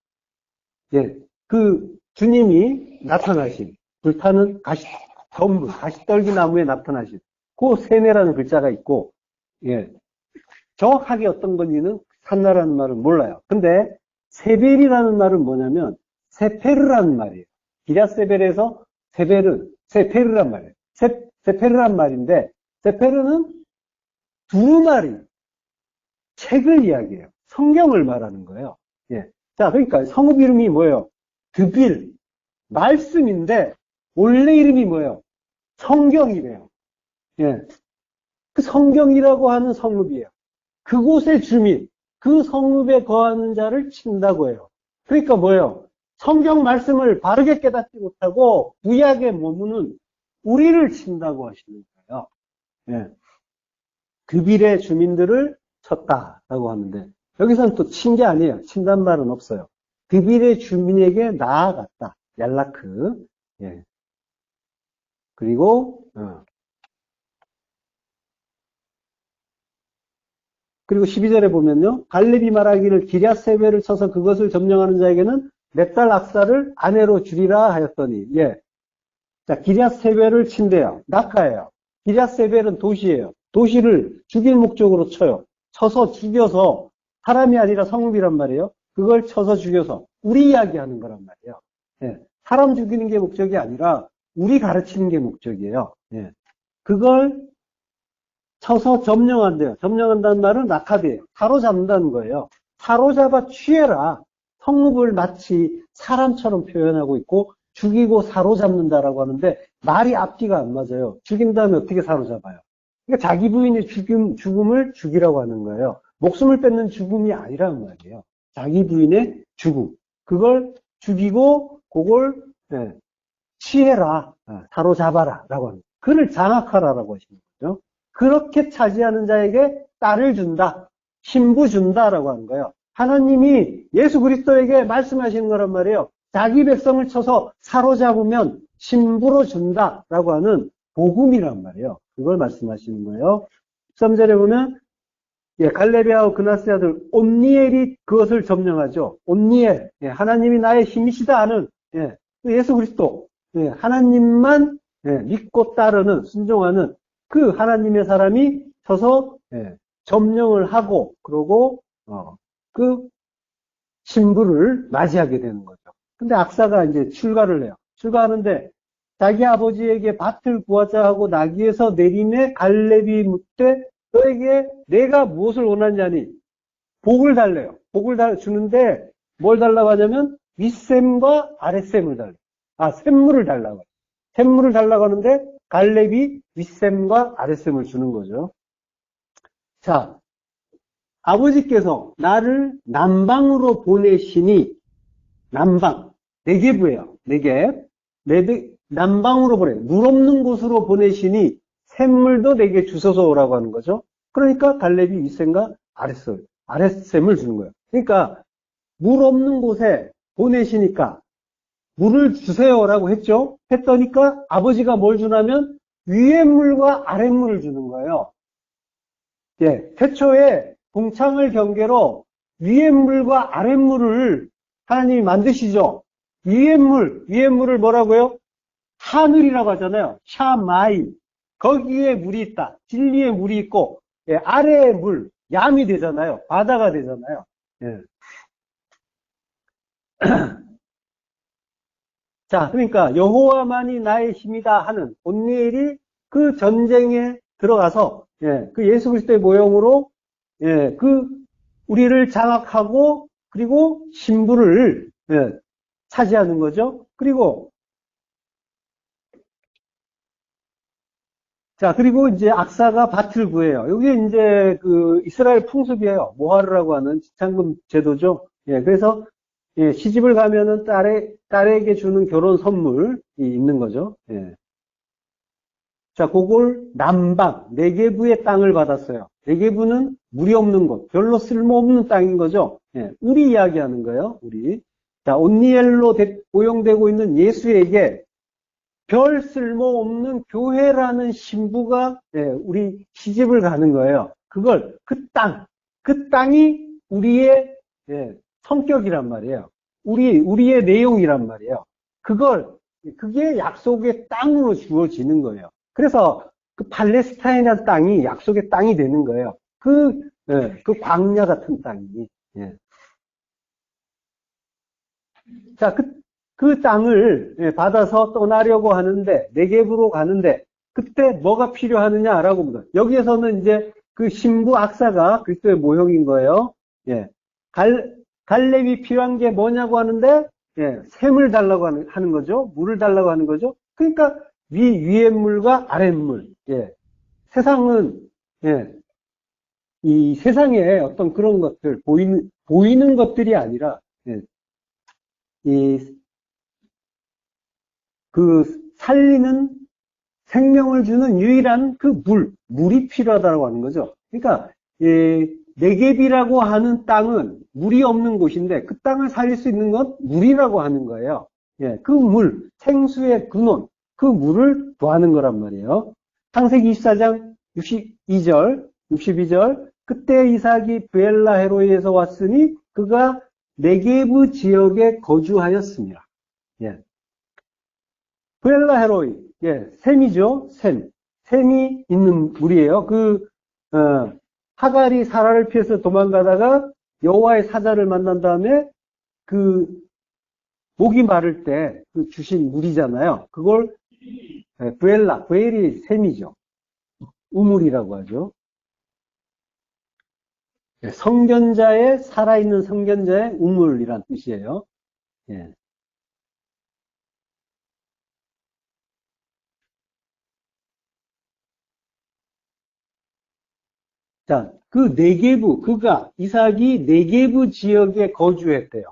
Speaker 1: 예. 그 주님이 나타나신 불타는 가시덤불, 가시떨기 나무에 나타나신 그 세네라는 글자가 있고, 예. 정확하게 어떤 건지는 산나라는 말은 몰라요. 근데 세벨이라는 말은 뭐냐면 세페르라는 말이에요. 기랴세벨에서 세페르란 말이에요. 세페르란 말인데, 세페르는 두루마리, 책을 이야기해요. 성경을 말하는 거예요. 예. 자, 그러니까 성읍 이름이 뭐예요? 드빌, 말씀인데, 원래 이름이 뭐예요? 성경이래요. 예. 그 성경이라고 하는 성읍이에요. 그곳의 주민, 그 성읍에 거하는 자를 친다고 해요. 그러니까 뭐예요? 성경 말씀을 바르게 깨닫지 못하고 구약에 머무는 우리를 친다고 하시는 거예요. 예. 드빌의 주민들을 쳤다라고 하는데, 여기서는 또 친 게 아니에요. 친단 말은 없어요. 드빌의 주민에게 나아갔다. 얄라크. 예. 그리고 12절에 보면요. 갈렙이 말하기를 기랴세벨을 쳐서 그것을 점령하는 자에게는 몇 달 악사를 아내로 주리라 하였더니, 예. 자, 기랴세벨을 친대요. 낙하예요. 기랴세벨은 도시예요. 도시를 죽일 목적으로 쳐요. 쳐서 죽여서, 사람이 아니라 성읍이란 말이에요. 그걸 쳐서 죽여서 우리 이야기하는 거란 말이에요. 예. 사람 죽이는 게 목적이 아니라 우리 가르치는 게 목적이에요. 예. 그걸 쳐서 점령한대요. 점령한다는 말은 낙하대요. 사로잡는다는 거예요. 사로잡아 취해라. 성읍을 마치 사람처럼 표현하고 있고 죽이고 사로잡는다라고 하는데 말이 앞뒤가 안 맞아요. 죽인 다음에 어떻게 사로잡아요? 그러니까 자기 부인의 죽음을 죽이라고 하는 거예요. 목숨을 뺏는 죽음이 아니라는 말이에요. 자기 부인의 죽음. 그걸 죽이고 그걸 취해라. 사로잡아라. 라고 하는 거예요. 그를 장악하라라고 하시는 거죠. 그렇게 차지하는 자에게 딸을 준다. 신부 준다라고 하는 거예요. 하나님이 예수 그리스도에게 말씀하시는 거란 말이에요. 자기 백성을 쳐서 사로잡으면 신부로 준다라고 하는 복음이란 말이에요. 그걸 말씀하시는 거예요. 13절에 보면 갈렙이하고 그나스의 아들 온니엘이 그것을 점령하죠. 온니엘, 하나님이 나의 힘이시다 하는 예수 그리스도, 하나님만 믿고 따르는 순종하는 그 하나님의 사람이 쳐서 점령을 하고 그러고 그 신부를 맞이하게 되는 거죠. 근데 악사가 이제 출가를 해요. 출가하는데 자기 아버지에게 밭을 구하자 하고 나귀에서 내림에 갈렙이 묻되 너에게 내가 무엇을 원하냐니 복을 달래요. 복을 주는데 뭘 달라고 하냐면 윗셈과 아랫셈을 달래요. 샘물을 달라고 해요. 샘물을 달라고 하는데 갈렙이 윗셈과 아랫셈을 주는 거죠. 자, 아버지께서 나를 남방으로 보내시니 남방, 네겝이에요. 네겝. 남방으로 보내, 물 없는 곳으로 보내시니 샘물도 내게 주소서 오라고 하는 거죠. 그러니까 갈렙이 윗셈과 아랫셈을 주는 거예요. 그러니까 물 없는 곳에 보내시니까 물을 주세요라고 했죠. 했더니까 아버지가 뭘 주냐면 위의 물과 아랫물을 주는 거예요. 태초에 동창을 경계로 위의 물과 아랫물을 하나님이 만드시죠. 위의 물을 뭐라고요? 하늘이라고 하잖아요. 샤마임. 거기에 물이 있다. 진리의 물이 있고, 아래의 물, 얌이 되잖아요. 바다가 되잖아요. 예. 자, 그러니까 여호와만이 나의 힘이다 하는 온니엘이 그 전쟁에 들어가서 예, 그 예수 그리스도의 모형으로 예, 그 우리를 장악하고 그리고 신부를 예, 차지하는 거죠. 그리고 자, 그리고 이제 악사가 밭을 구해요. 이게 이제 그 이스라엘 풍습이에요. 모하르라고 하는 지참금 제도죠. 예, 그래서 예, 시집을 가면은 딸에게 주는 결혼 선물이 있는 거죠. 예. 자, 그걸 남방, 네게부의 땅을 받았어요. 네게부는 물이 없는 곳, 별로 쓸모없는 땅인 거죠. 예, 우리 이야기하는 거예요, 우리. 자, 온니엘로 고용되고 있는 예수에게 별 쓸모없는 교회라는 신부가 예, 우리 시집을 가는 거예요. 그걸 그 땅이 우리의 예, 성격이란 말이에요. 우리의 내용이란 말이에요. 그게 약속의 땅으로 주어지는 거예요. 그래서 그 팔레스타인이라는 땅이 약속의 땅이 되는 거예요. 예, 그 광야 같은 땅이. 예. 자, 그 땅을 예, 받아서 떠나려고 하는데, 네겝으로 가는데, 그때 뭐가 필요하느냐라고 묻어요. 여기에서는 이제 그 신부 악사가 그리스도의 모형인 거예요. 예. 갈렙이 필요한 게 뭐냐고 하는데, 예, 샘을 달라고 하는 거죠. 물을 달라고 하는 거죠. 그러니까 위의 물과 아랫물. 예. 세상은, 예, 이 세상에 어떤 그런 것들, 보이는 것들이 아니라, 예, 그 살리는 생명을 주는 유일한 그 물이 필요하다고 하는 거죠. 그러니까, 네겝이라고 하는 땅은 물이 없는 곳인데 그 땅을 살릴 수 있는 건 물이라고 하는 거예요. 예, 그 물, 생수의 근원, 그 물을 구하는 거란 말이에요. 창세기 24장 62절, 그때 이삭이 브엘라헤로이에서 왔으니 그가 네겝 지역에 거주하였습니다. 예. 브엘라헤로이, 예, 샘이죠, 샘이 있는 물이에요. 하갈이 사라를 피해서 도망가다가 여호와의 사자를 만난 다음에 그 목이 마를 때 그 주신 물이잖아요. 그걸 브엘이 샘이죠. 우물이라고 하죠. 살아있는 성견자의 우물이란 뜻이에요. 예. 자, 이삭이 네겝 지역에 거주했대요.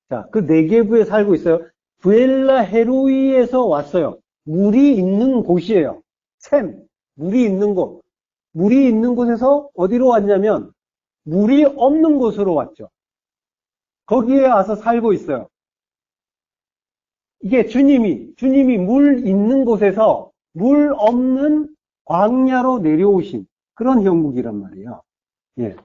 Speaker 1: 자, 그 네겝에 살고 있어요. 브엘라 헤로이에서 왔어요. 물이 있는 곳이에요. 물이 있는 곳. 물이 있는 곳에서 어디로 왔냐면, 물이 없는 곳으로 왔죠. 거기에 와서 살고 있어요. 이게 주님이 물 있는 곳에서 물 없는 광야로 내려오신 그런 형국이란 말이에요. 예.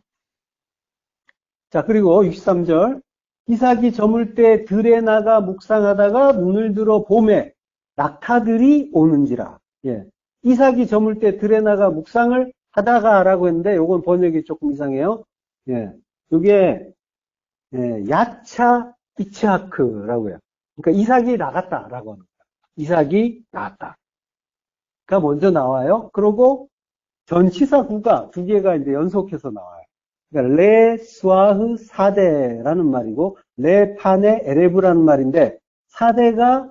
Speaker 1: 자, 그리고 63절. 이삭이 저물 때 들에 나가 묵상하다가 눈을 들어 봄에 낙타들이 오는지라. 예. 이삭이 저물 때 들에 나가 묵상을 하다가라고 했는데, 요건 번역이 조금 이상해요. 예. 요게, 예, 야차 이츠하크라고 해요. 그러니까 이삭이 나갔다라고 하는 거예요. 이삭이 나갔다. 가 먼저 나와요. 그리고 전치사구가 두 개가 이제 연속해서 나와요. 그러니까 레 스와흐 사대라는 말이고 레 파네 에레브라는 말인데 사대가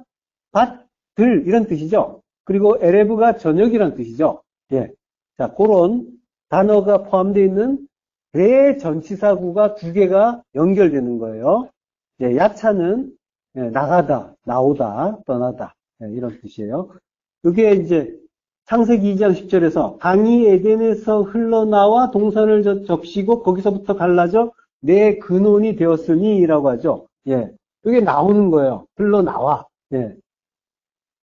Speaker 1: 밭들 이런 뜻이죠. 그리고 에레브가 저녁이란 뜻이죠. 예. 자, 그런 단어가 포함되어 있는 레 전치사구가 두 개가 연결되는 거예요. 예, 야차는 예, 나가다, 나오다, 떠나다 예, 이런 뜻이에요. 이게 이제 창세기 2장 10절에서 강이 에덴에서 흘러나와 동산을 적시고 거기서부터 갈라져 내 근원이 되었으니 라고 하죠. 예. 이게 나오는 거예요. 흘러나와. 예.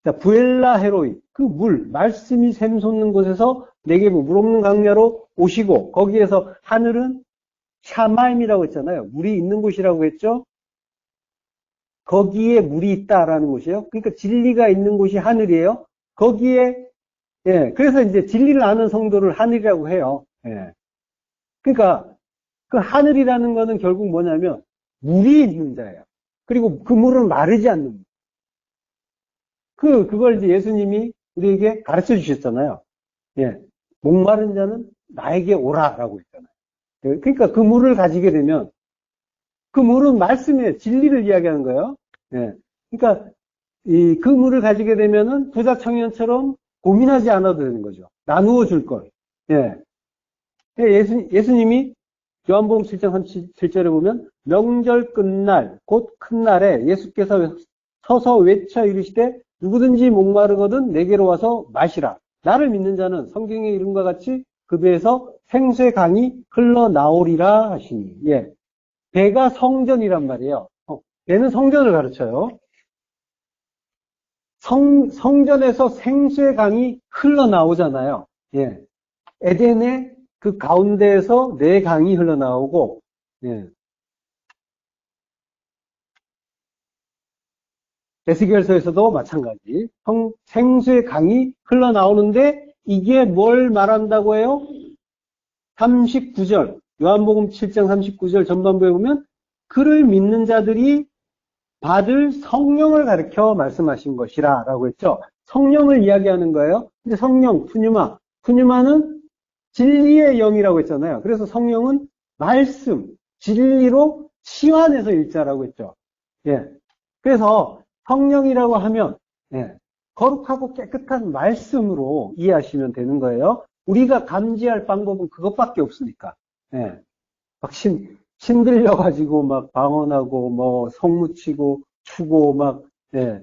Speaker 1: 자, 부엘라 헤로이. 그 말씀이 샘솟는 곳에서 네겝 물 없는 강야로 오시고 거기에서 하늘은 샤마임이라고 했잖아요. 물이 있는 곳이라고 했죠. 거기에 물이 있다라는 곳이에요. 그러니까 진리가 있는 곳이 하늘이에요. 거기에 예, 그래서 이제 진리를 아는 성도를 하늘이라고 해요. 예. 그러니까 그 하늘이라는 거는 결국 뭐냐면 물이 있는 자예요. 그리고 그 물은 마르지 않는 물. 그걸 이제 예수님이 우리에게 가르쳐 주셨잖아요. 예. 목마른 자는 나에게 오라라고 했잖아요. 예. 그러니까 그 물을 가지게 되면 그 물은 말씀의 진리를 이야기하는 거예요. 예. 그러니까 그 물을 가지게 되면은 부자 청년처럼 고민하지 않아도 되는 거죠. 나누어 줄 걸. 예. 예수님이 요한복음 7장 37절에 보면 명절 끝날 곧 큰 날에 예수께서 서서 외쳐 이르시되 누구든지 목마르거든 내게로 와서 마시라. 나를 믿는 자는 성경의 이름과 같이 그 배에서 생수의 강이 흘러나오리라 하시니. 예. 배가 성전이란 말이에요. 배는 성전을 가르쳐요. 성전에서 생수의 강이 흘러나오잖아요. 예. 에덴의 그 가운데에서 내 강이 흘러나오고, 예. 에스겔서에서도 마찬가지. 생수의 강이 흘러나오는데 이게 뭘 말한다고 해요? 39절, 요한복음 7장 39절 전반부에 보면 그를 믿는 자들이 받을 성령을 가리켜 말씀하신 것이라 라고 했죠. 성령을 이야기하는 거예요. 근데 성령, 푸뉴마는 진리의 영이라고 했잖아요. 그래서 성령은 말씀, 진리로 치환해서 일자라고 했죠. 예. 그래서 성령이라고 하면, 예. 거룩하고 깨끗한 말씀으로 이해하시면 되는 거예요. 우리가 감지할 방법은 그것밖에 없으니까. 예. 막 신들려가지고 막 방언하고 뭐 성무치고 추고 막, 예.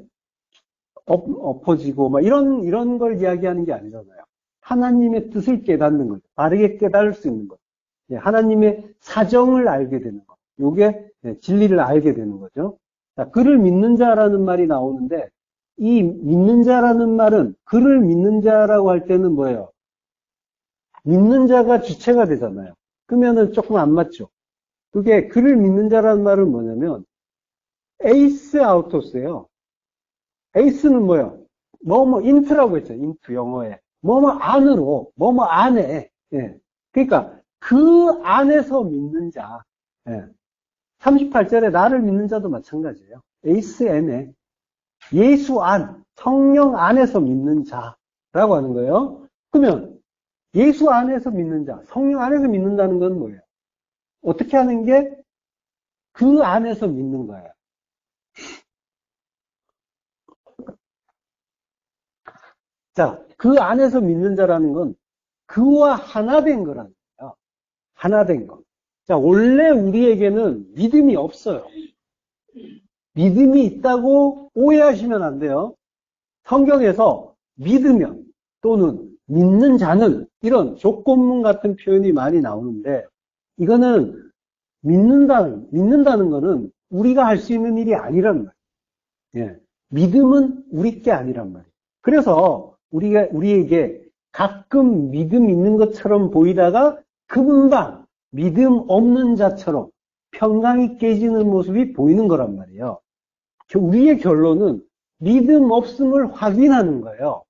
Speaker 1: 엎어지고 막 이런 걸 이야기하는 게 아니잖아요. 하나님의 뜻을 깨닫는 거죠. 바르게 깨달을 수 있는 거죠. 예, 하나님의 사정을 알게 되는 거. 요게 진리를 알게 되는 거죠. 자, 그를 믿는 자라는 말이 나오는데 이 믿는 자라는 말은 그를 믿는 자라고 할 때는 뭐예요? 믿는 자가 주체가 되잖아요. 그러면은 조금 안 맞죠. 그게 그를 믿는 자라는 말은 뭐냐면 에이스 아우토스예요. 에이스는 뭐예요? 인트라고 했죠. 인트 영어에. 안으로, 안에. 예. 그러니까 그 안에서 믿는 자. 예. 38절에 나를 믿는 자도 마찬가지예요. 에이스 앤에 예수 안, 성령 안에서 믿는 자라고 하는 거예요. 그러면 예수 안에서 믿는 자, 성령 안에서 믿는다는 건 뭐예요? 어떻게 하는 게 그 안에서 믿는 거예요. 자, 그 안에서 믿는 자라는 건 그와 하나 된 거라는 거예요. 하나 된 거. 자, 원래 우리에게는 믿음이 없어요. 믿음이 있다고 오해하시면 안 돼요. 성경에서 믿으면 또는 믿는 자는 이런 조건문 같은 표현이 많이 나오는데 이거는 믿는다는 거는 우리가 할 수 있는 일이 아니란 말이에요. 예. 믿음은 우리 게 아니란 말이에요. 그래서 우리에게 가끔 믿음 있는 것처럼 보이다가 금방 믿음 없는 자처럼 평강이 깨지는 모습이 보이는 거란 말이에요. 우리의 결론은 믿음 없음을 확인하는 거예요.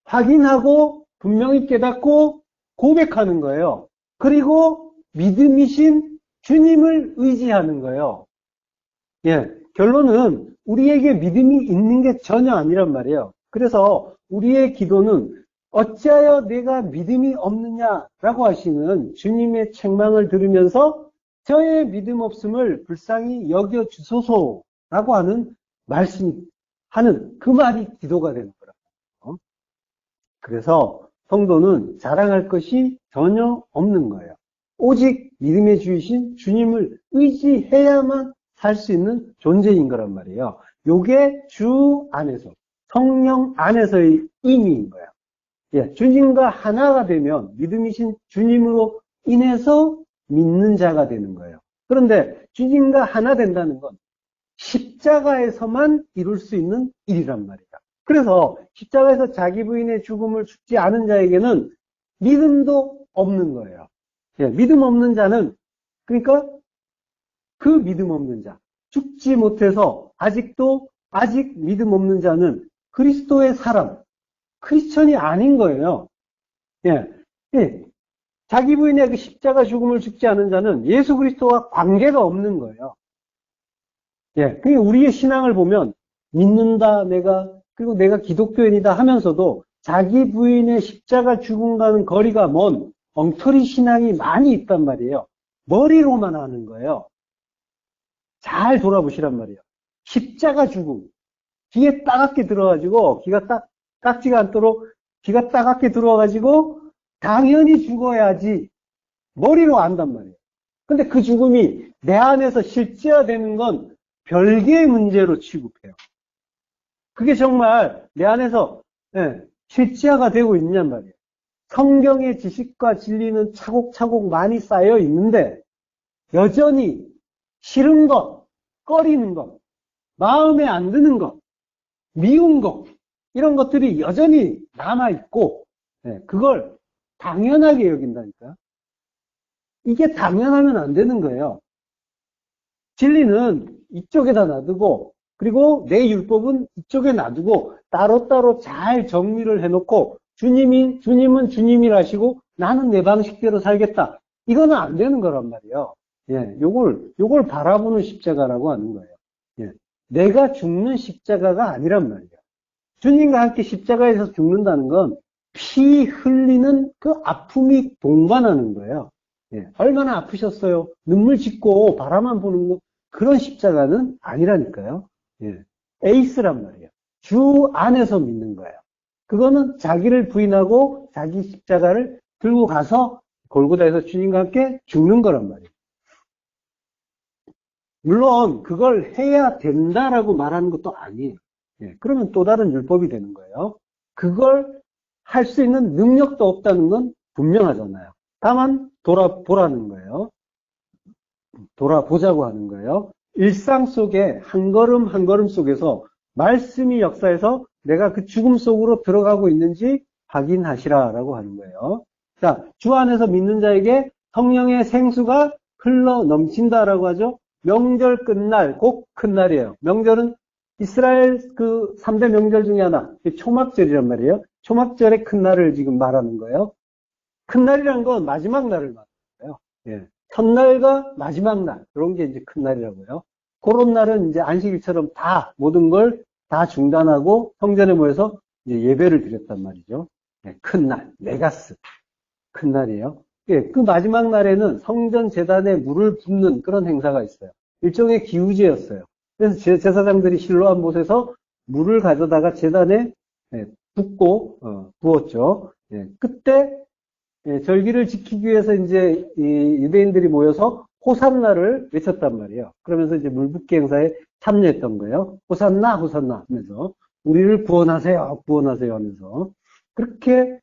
Speaker 1: 확인하고 분명히 깨닫고 고백하는 거예요. 그리고 믿음이신 주님을 의지하는 거예요. 예, 결론은 우리에게 믿음이 있는 게 전혀 아니란 말이에요. 그래서 우리의 기도는 어찌하여 내가 믿음이 없느냐라고 하시는 주님의 책망을 들으면서 저의 믿음 없음을 불쌍히 여겨주소서라고 하는 하는 그 말이 기도가 되는 거라고요. 그래서 성도는 자랑할 것이 전혀 없는 거예요. 오직 믿음의 주이신 주님을 의지해야만 살 수 있는 존재인 거란 말이에요. 요게 주 안에서, 성령 안에서의 의미인 거예요. 예, 주님과 하나가 되면 믿음이신 주님으로 인해서 믿는 자가 되는 거예요. 그런데 주님과 하나 된다는 건 십자가에서만 이룰 수 있는 일이란 말이에요. 그래서 십자가에서 자기 부인의 죽음을 죽지 않은 자에게는 믿음도 없는 거예요. 예, 믿음 없는 자는 그러니까 그 믿음 없는 자, 죽지 못해서 아직 믿음 없는 자는 그리스도의 사람, 크리스천이 아닌 거예요. 예, 예. 자기 부인의 그 십자가 죽음을 죽지 않은 자는 예수 그리스도와 관계가 없는 거예요. 예, 그게 우리의 신앙을 보면 믿는다, 그리고 내가 기독교인이다 하면서도 자기 부인의 십자가 죽음과는 거리가 먼 엉터리 신앙이 많이 있단 말이에요. 머리로만 하는 거예요. 잘 돌아보시란 말이에요. 십자가 죽음. 귀에 따갑게 들어가지고, 깎지가 않도록 귀가 따갑게 들어와가지고, 당연히 죽어야지. 머리로 안단 말이에요. 근데 그 죽음이 내 안에서 실제화되는 건 별개의 문제로 취급해요. 그게 정말 내 안에서 실제화가 되고 있냔 말이에요. 성경의 지식과 진리는 차곡차곡 많이 쌓여 있는데 여전히 싫은 것, 꺼리는 것, 마음에 안 드는 것, 미운 것 이런 것들이 여전히 남아있고 그걸 당연하게 여긴다니까. 이게 당연하면 안 되는 거예요. 진리는 이쪽에다 놔두고 그리고 내 율법은 이쪽에 놔두고 따로따로 잘 정리를 해놓고 주님은 주님이라시고 나는 내 방식대로 살겠다. 이거는 안 되는 거란 말이에요. 예, 요걸 바라보는 십자가라고 하는 거예요. 예, 내가 죽는 십자가가 아니란 말이에요. 주님과 함께 십자가에서 죽는다는 건 피 흘리는 그 아픔이 동반하는 거예요. 예, 얼마나 아프셨어요? 눈물 짓고 바라만 보는 거 그런 십자가는 아니라니까요. 예, 에이스란 말이에요. 주 안에서 믿는 거예요. 그거는 자기를 부인하고 자기 십자가를 들고 가서 골고다에서 주님과 함께 죽는 거란 말이에요. 물론 그걸 해야 된다라고 말하는 것도 아니에요. 예, 그러면 또 다른 율법이 되는 거예요. 그걸 할 수 있는 능력도 없다는 건 분명하잖아요. 다만 돌아보라는 거예요. 돌아보자고 하는 거예요. 일상 속에 한 걸음 한 걸음 속에서 말씀이 역사해서 내가 그 죽음 속으로 들어가고 있는지 확인하시라라고 하는 거예요. 자, 주 안에서 믿는 자에게 성령의 생수가 흘러 넘친다라고 하죠. 명절 끝날, 곧 큰 날이에요. 명절은 이스라엘 그 3대 명절 중에 하나, 초막절이란 말이에요. 초막절의 큰 날을 지금 말하는 거예요. 큰 날이란 건 마지막 날을 말하는 거예요. 예. 첫날과 마지막 날, 그런 게 이제 큰 날이라고요. 그런 날은 이제 안식일처럼 다, 모든 걸 다 중단하고 성전에 모여서 이제 예배를 드렸단 말이죠. 예. 큰 날, 메가스. 큰 날이에요. 예. 그 마지막 날에는 성전 제단에 물을 붓는 그런 행사가 있어요. 일종의 기우제였어요. 그래서 제사장들이 실로암 못에서 물을 가져다가 제단에 붓고 부었죠. 예, 그때 절기를 지키기 위해서 이제 유대인들이 모여서 호산나를 외쳤단 말이에요. 그러면서 이제 물붓기 행사에 참여했던 거예요. 호산나 호산나 하면서 우리를 구원하세요 구원하세요 하면서 그렇게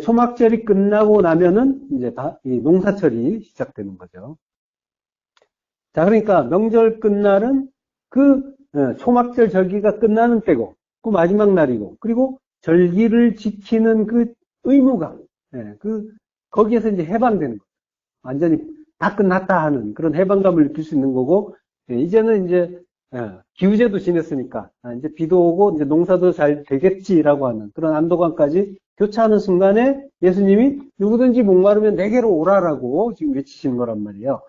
Speaker 1: 초막절이 끝나고 나면은 이제 이 농사철이 시작되는 거죠. 자, 그러니까 명절 끝날은 그 초막절 절기가 끝나는 때고 그 마지막 날이고 그리고 절기를 지키는 그 의무감 거기에서 이제 해방되는 거예요. 완전히 다 끝났다 하는 그런 해방감을 느낄 수 있는 거고 이제는 이제 기우제도 지냈으니까 이제 비도 오고 이제 농사도 잘 되겠지라고 하는 그런 안도감까지 교차하는 순간에 예수님이 누구든지 목마르면 내게로 오라라고 지금 외치시는 거란 말이에요.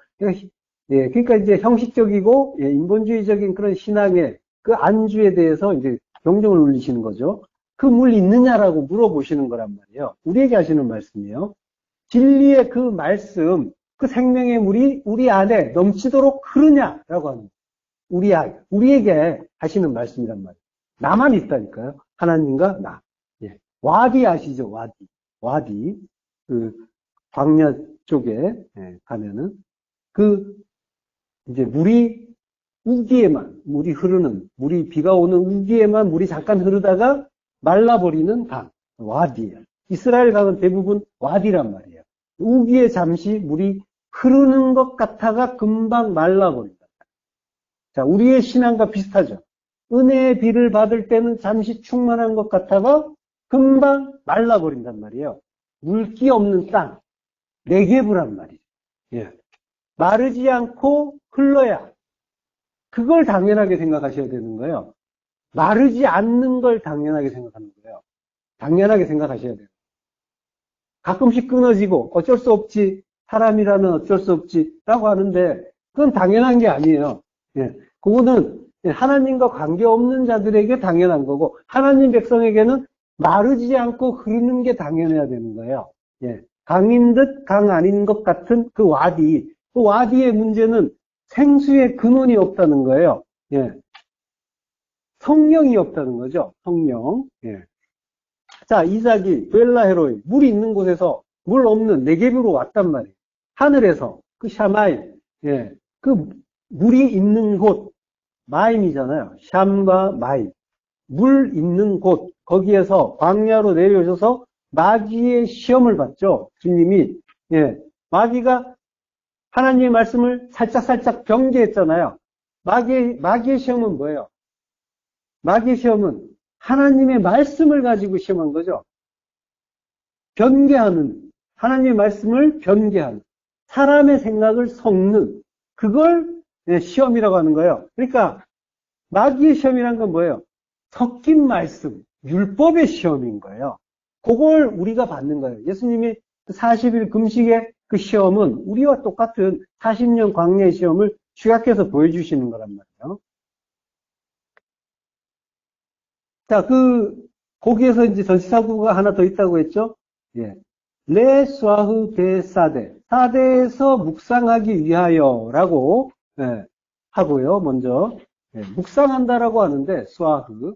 Speaker 1: 그러니까 이제 형식적이고 인본주의적인 그런 신앙의 그 안주에 대해서 이제 경종을 울리시는 거죠. 그 물 있느냐라고 물어보시는 거란 말이에요. 우리에게 하시는 말씀이에요. 진리의 그 말씀, 그 생명의 물이 우리 안에 넘치도록 흐르냐라고 하는 거예요. 우리에게 하시는 말씀이란 말이에요. 나만 있다니까요. 하나님과 나. 예. 와디 아시죠? 와디. 그 광야 쪽에 가면은 그 이제 물이 우기에만 물이 흐르는 비가 오는 우기에만 물이 잠깐 흐르다가 말라버리는 강 와디예요. 이스라엘 강은 대부분 와디란 말이에요. 우기에 잠시 물이 흐르는 것 같다가 금방 말라버린다. 자, 우리의 신앙과 비슷하죠. 은혜의 비를 받을 때는 잠시 충만한 것 같다가 금방 말라버린단 말이에요. 물기 없는 땅 네게브란 말이죠. 예. 마르지 않고 흘러야 그걸 당연하게 생각하셔야 되는 거예요. 마르지 않는 걸 당연하게 생각하는 거예요. 당연하게 생각하셔야 돼요. 가끔씩 끊어지고 어쩔 수 없지. 사람이라면 어쩔 수 없지. 라고 하는데 그건 당연한 게 아니에요. 예. 그거는 하나님과 관계없는 자들에게 당연한 거고 하나님 백성에게는 마르지 않고 흐르는 게 당연해야 되는 거예요. 예. 강인 듯 강 아닌 것 같은 그 와디. 그 와디의 문제는 생수의 근원이 없다는 거예요. 예. 성령이 없다는 거죠. 성령. 예. 자, 이삭이 벨라헤로이 물이 있는 곳에서 물 없는 네겝으로 왔단 말이에요. 하늘에서 그 샤마이, 예, 그 물이 있는 곳 마임이잖아요. 샴과 마임, 물 있는 곳 거기에서 광야로 내려오셔서 마귀의 시험을 받죠. 주님이 예, 마귀가 하나님의 말씀을 살짝 변개했잖아요. 마귀의 시험은 뭐예요? 마귀의 시험은 하나님의 말씀을 가지고 시험한 거죠. 변개하는, 하나님의 말씀을 변개하는, 사람의 생각을 섞는, 그걸 시험이라고 하는 거예요. 그러니까 마귀의 시험이란 건 뭐예요? 섞인 말씀, 율법의 시험인 거예요. 그걸 우리가 받는 거예요. 예수님이 40일 금식의 그 시험은 우리와 똑같은 40년 광야의 시험을 축약해서 보여주시는 거란 말이에요. 자, 거기에서 이제 전시사구가 하나 더 있다고 했죠? 예. 레 스와흐 데 사데. 사데에서 묵상하기 위하여라고, 예, 하고요, 먼저. 예, 묵상한다라고 하는데, 스와흐.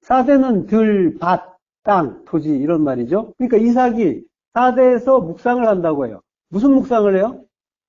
Speaker 1: 사데는 들, 밭, 땅, 토지, 이런 말이죠. 그러니까 이삭이 사데에서 묵상을 한다고 해요. 무슨 묵상을 해요?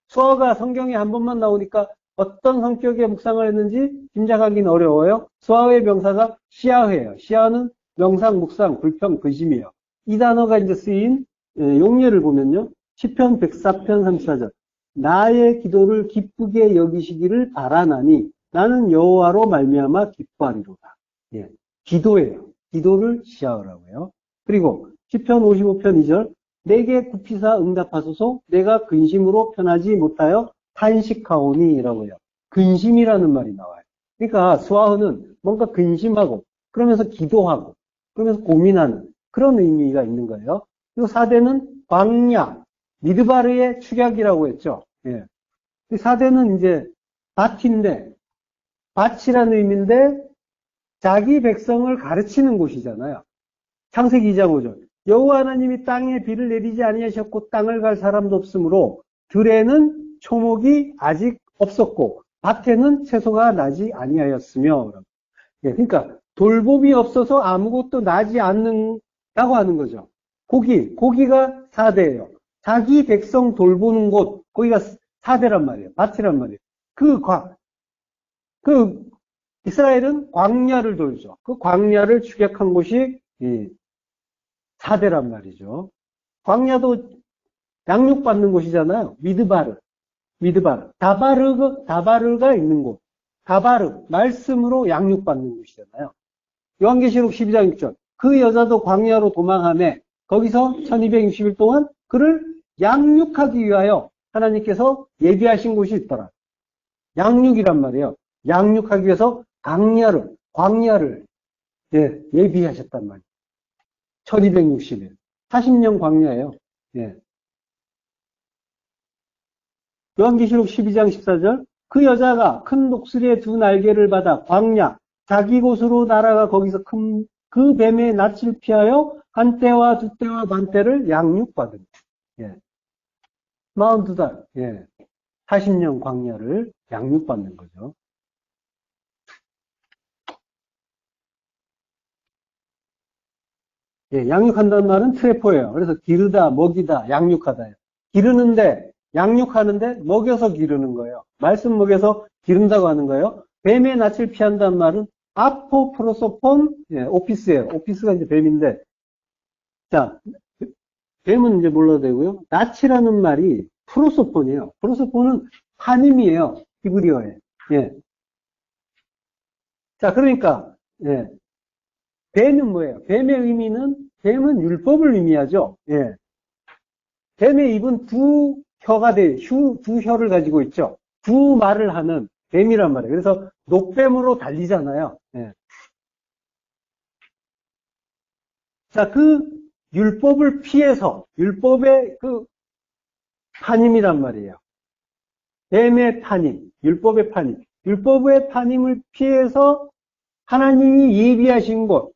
Speaker 1: 수어가 성경에 한 번만 나오니까 어떤 성격의 묵상을 했는지 짐작하기는 어려워요. 수아의 명사가 시아회예요. 시아는 명상, 묵상, 불평, 근심이에요. 이 단어가 이제 쓰인 용례를 보면요. 시편 104편 34절. 나의 기도를 기쁘게 여기시기를 바라나니 나는 여호와로 말미암아 기뻐하리로다. 예, 기도예요. 기도를 시아라고요. 그리고 시편 55편 2절. 내게 굽히사 응답하소서 내가 근심으로 편하지 못하여 탄식하오니라고요. 근심이라는 말이 나와요. 그러니까 수아흐는 뭔가 근심하고 그러면서 기도하고 그러면서 고민하는 그런 의미가 있는 거예요. 그리고 사대는 광야, 미드바르의 축약이라고 했죠. 예. 사대는 이제 밭인데 밭이라는 의미인데 자기 백성을 가르치는 곳이잖아요. 창세기 2장 5절. 여호와 하나님이 땅에 비를 내리지 아니하셨고 땅을 갈 사람도 없으므로 들에는 초목이 아직 없었고 밭에는 채소가 나지 아니하였으며. 예, 그러니까 돌봄이 없어서 아무것도 나지 않는다고 하는 거죠. 고기가 사대예요. 자기 백성 돌보는 곳 거기가 사대란 말이에요. 밭이란 말이에요. 이스라엘은 광야를 돌죠. 그 광야를 추격한 곳이 사대란 말이죠. 광야도 양육받는 곳이잖아요. 미드바르. 다바르가 있는 곳. 다바르, 말씀으로 양육받는 곳이잖아요. 요한계시록 12장 6절. 그 여자도 광야로 도망하며 거기서 1260일 동안 그를 양육하기 위하여 하나님께서 예비하신 곳이 있더라. 양육이란 말이에요. 양육하기 위해서 광야를 예비하셨단 말이에요. 1260일. 40년 광야예요. 예. 요한계시록 12장 14절. 그 여자가 큰 독수리의 두 날개를 받아 광야, 자기 곳으로 날아가 거기서 그 뱀의 낯을 피하여 한 때와 두 때와 반 때를 양육받은. 예. 42달. 예. 40년 광야를 양육받는 거죠. 예, 양육한다는 말은 트레포예요. 그래서 기르다, 먹이다, 양육하다예요. 기르는데, 양육하는데 먹여서 기르는 거예요. 말씀 먹여서 기른다고 하는 거예요. 뱀의 낯을 피한다는 말은 아포프로소폰, 예, 오피스예요. 오피스가 이제 뱀인데, 자, 뱀은 이제 몰라도 되고요. 낯이라는 말이 프로소폰이에요. 프로소폰은 환임이에요. 히브리어에. 예. 자, 그러니까, 예. 뱀은 뭐예요? 뱀의 의미는, 뱀은 율법을 의미하죠. 예. 뱀의 입은 두 혀를 가지고 있죠. 두 말을 하는 뱀이란 말이에요. 그래서 녹뱀으로 달리잖아요. 예. 자, 그 율법을 피해서, 율법의 그 판임이란 말이에요. 뱀의 판임, 율법의 판임. 율법의 판임을 피해서 하나님이 예비하신 곳,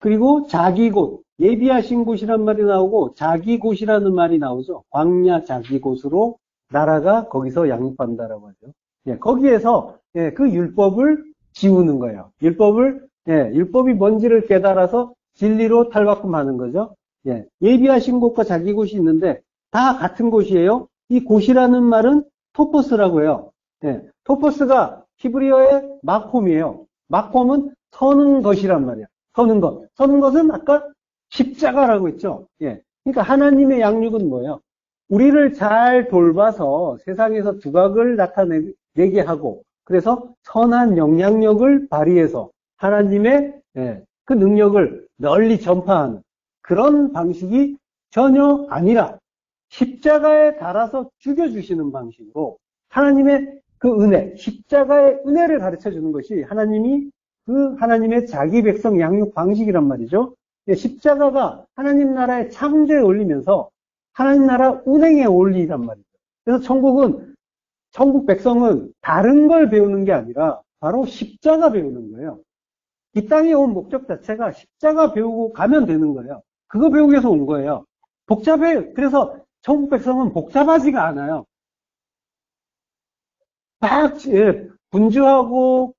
Speaker 1: 그리고 자기 곳, 예비하신 곳이란 말이 나오고 자기 곳이라는 말이 나오죠. 광야 자기 곳으로 나라가 거기서 양육받는다라고 하죠. 예, 거기에서 예, 그 율법을 지우는 거예요. 율법이 뭔지를 깨달아서 진리로 탈바꿈하는 거죠. 예, 예비하신 곳과 자기 곳이 있는데 다 같은 곳이에요. 이 곳이라는 말은 토포스라고 해요. 예, 토포스가 히브리어의 마콤이에요. 마콤은 서는 것이란 말이에요. 서는 것. 서는 것은 아까 십자가라고 했죠. 예. 그러니까 하나님의 양육은 뭐예요? 우리를 잘 돌봐서 세상에서 두각을 나타내게 하고, 그래서 선한 영향력을 발휘해서 하나님의 예, 그 능력을 널리 전파하는 그런 방식이 전혀 아니라 십자가에 달아서 죽여주시는 방식으로 하나님의 그 은혜, 십자가의 은혜를 가르쳐 주는 것이 하나님의 자기 백성 양육 방식이란 말이죠. 십자가가 하나님 나라의 창조에 올리면서 하나님 나라 운행에 올리란 말이죠. 그래서 천국 백성은 다른 걸 배우는 게 아니라 바로 십자가 배우는 거예요. 이 땅에 온 목적 자체가 십자가 배우고 가면 되는 거예요. 그거 배우기 위해서 온 거예요. 복잡해. 그래서 천국 백성은 복잡하지가 않아요. 막 분주하고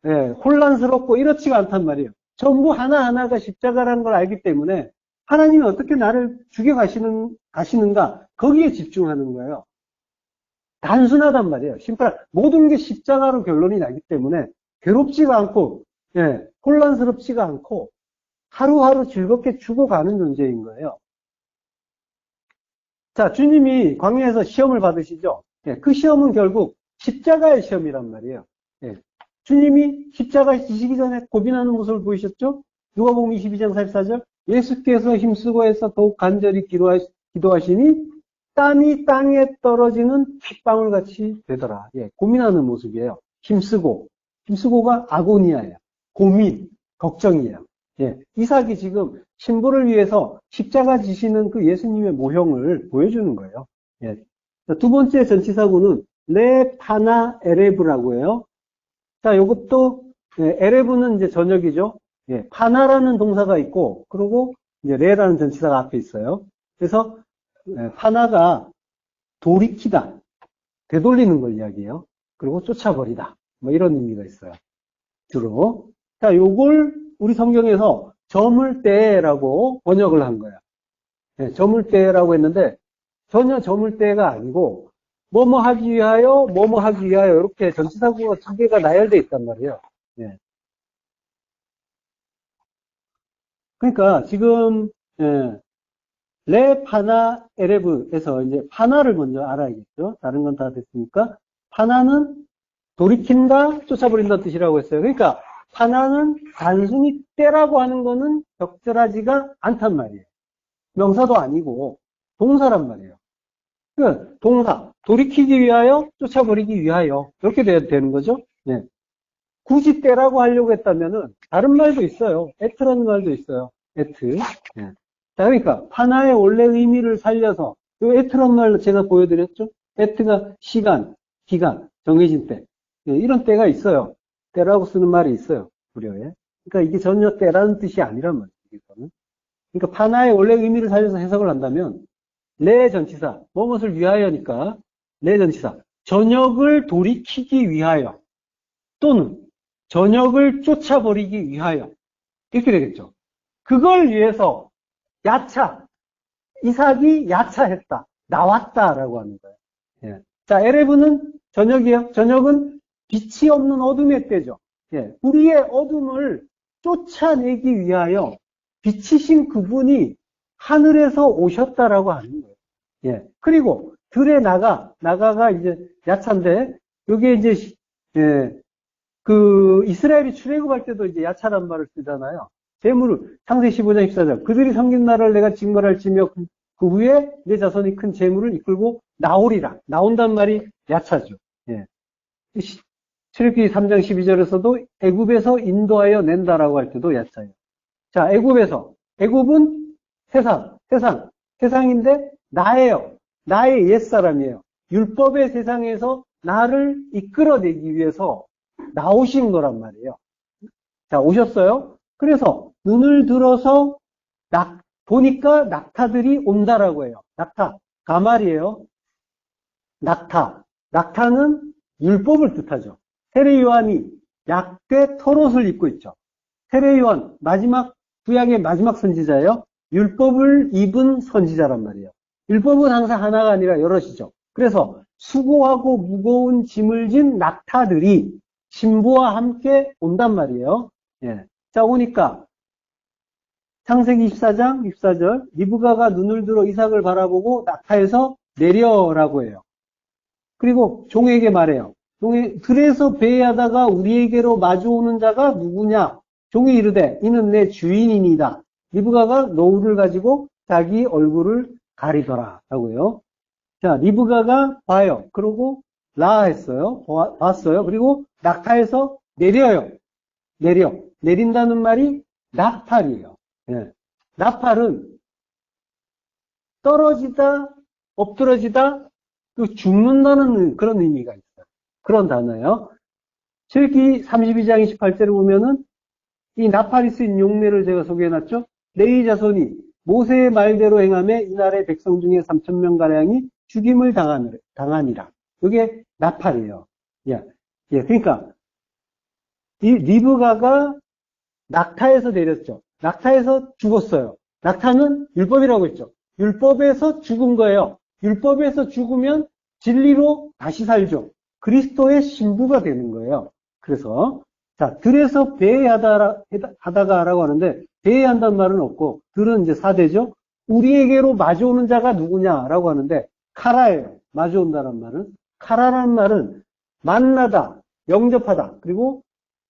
Speaker 1: 혼란스럽고 이렇지가 않단 말이에요. 전부 하나하나가 십자가라는 걸 알기 때문에 하나님이 어떻게 나를 가시는가 거기에 집중하는 거예요. 단순하단 말이에요. 모든 게 십자가로 결론이 나기 때문에 괴롭지가 않고 혼란스럽지가 않고 하루하루 즐겁게 죽어가는 존재인 거예요. 자, 주님이 광야에서 시험을 받으시죠. 그 시험은 결국 십자가의 시험이란 말이에요. 주님이 십자가 지시기 전에 고민하는 모습을 보이셨죠? 누가복음 22장 44절 예수께서 힘쓰고 해서 더욱 간절히 기도하시니 땀이 땅에 떨어지는 핏방울 같이 되더라. 고민하는 모습이에요. 힘쓰고가 아고니아예요. 고민, 걱정이에요. 이삭이 지금 신부를 위해서 십자가 지시는 그 예수님의 모형을 보여주는 거예요. 두 번째 전치사구는 레파나 에레브라고 해요. 자, 요것도 에레브는 이제 전역이죠. 파나라는 동사가 있고, 그리고 이제 레라는 전치사가 앞에 있어요. 그래서 파나가 돌이키다, 되돌리는 걸 이야기해요. 그리고 쫓아버리다, 뭐 이런 의미가 있어요. 주로. 자, 요걸 우리 성경에서 저물대라고 번역을 한 거야. 저물대라고 했는데 전혀 저물대가 아니고 뭐뭐 하기 위하여, 뭐뭐 하기 위하여 이렇게 전치사구가 두 개가 나열되어 있단 말이에요. 그러니까 지금 레파나 에레브에서 이제 파나를 먼저 알아야겠죠. 다른 건 다 됐으니까 파나는 돌이킨다, 쫓아버린다는 뜻이라고 했어요. 그러니까 파나는 단순히 때라고 하는 거는 적절하지가 않단 말이에요. 명사도 아니고 동사란 말이에요. 그 동사, 돌이키기 위하여, 쫓아버리기 위하여 이렇게 되는 거죠. 굳이 때라고 하려고 했다면은 다른 말도 있어요. 에트라는 말도 있어요. 에트. 자, 그러니까 파나의 원래 의미를 살려서 이 에트라는 말 제가 보여드렸죠. 에트가 시간, 기간, 정해진 때. 이런 때가 있어요. 때라고 쓰는 말이 있어요. 불교에. 그러니까 이게 전혀 때라는 뜻이 아니란 말이에요. 그러니까 파나의 원래 의미를 살려서 해석을 한다면 레 전치사, 무엇을 위하여니까 레 전치사, 전역을 돌이키기 위하여 또는 전역을 쫓아버리기 위하여 이렇게 되겠죠. 그걸 위해서 이삭이 야차했다, 나왔다라고 하는 거예요. 자, 에레브는 전역이에요. 전역은 빛이 없는 어둠의 때죠. 우리의 어둠을 쫓아내기 위하여 빛이신 그분이 하늘에서 오셨다라고 하는 거예요. 그리고 들에 나가가 이제 야차인데, 여기에 이제, 그 이스라엘이 출애굽할 때도 이제 야차란 말을 쓰잖아요. 창세기 15장 14절. 그들이 섬긴 나라를 내가 징벌할지며 그 후에 내 자손이 큰 재물을 이끌고 나오리라. 나온단 말이 야차죠. 출애굽기 3장 12절에서도 애굽에서 인도하여 낸다라고 할 때도 야자예요. 자, 애굽은 세상인데 나예요. 나의 옛사람이에요. 율법의 세상에서 나를 이끌어내기 위해서 나오신 거란 말이에요. 자, 오셨어요? 그래서 눈을 들어서 보니까 낙타들이 온다라고 해요. 낙타, 가말이에요. 낙타는 율법을 뜻하죠. 세례요한이 약대 털옷을 입고 있죠. 세례요한, 구약의 마지막 선지자예요. 율법을 입은 선지자란 말이에요. 율법은 항상 하나가 아니라 여럿이죠. 그래서 수고하고 무거운 짐을 진 낙타들이 신부와 함께 온단 말이에요. 예. 자, 오니까 창세기 24장 14절 리브가가 눈을 들어 이삭을 바라보고 낙타에서 내려라고 해요. 그리고 종에게 말해요. 들에서 배회하다가 우리에게로 마주오는 자가 누구냐? 종이 이르되 이는 내 주인이니이다. 리브가가 노울을 가지고 자기 얼굴을 가리더라 라고요. 자, 리브가가 봐요. 그러고 했어요. 봤어요. 그리고 낙타에서 내려요. 내린다는 말이 나팔이에요. 예. 나팔은 떨어지다, 엎드러지다, 죽는다는 그런 의미가 있어요. 그런 단어예요. 출애굽기 32장 28절을 보면은 이 나팔이 쓰인 용례를 제가 소개해놨죠. 레위 자손이 모세의 말대로 행하며 이날의 백성 중에 3,000명가량이 죽임을 당하니라. 이게 나팔이에요. 예, 그러니까 이 리브가가 낙타에서 내렸죠. 낙타에서 죽었어요. 낙타는 율법이라고 했죠. 율법에서 죽은 거예요. 율법에서 죽으면 진리로 다시 살죠. 그리스도의 신부가 되는 거예요. 그래서 자, 들에서 배회하다가라고 하는데 배회한다는 말은 없고 들은 이제 사대죠. 우리에게로 마주오는 자가 누구냐라고 하는데 카라예요. 마주온다는 말은 카라라는 말은 만나다, 영접하다, 그리고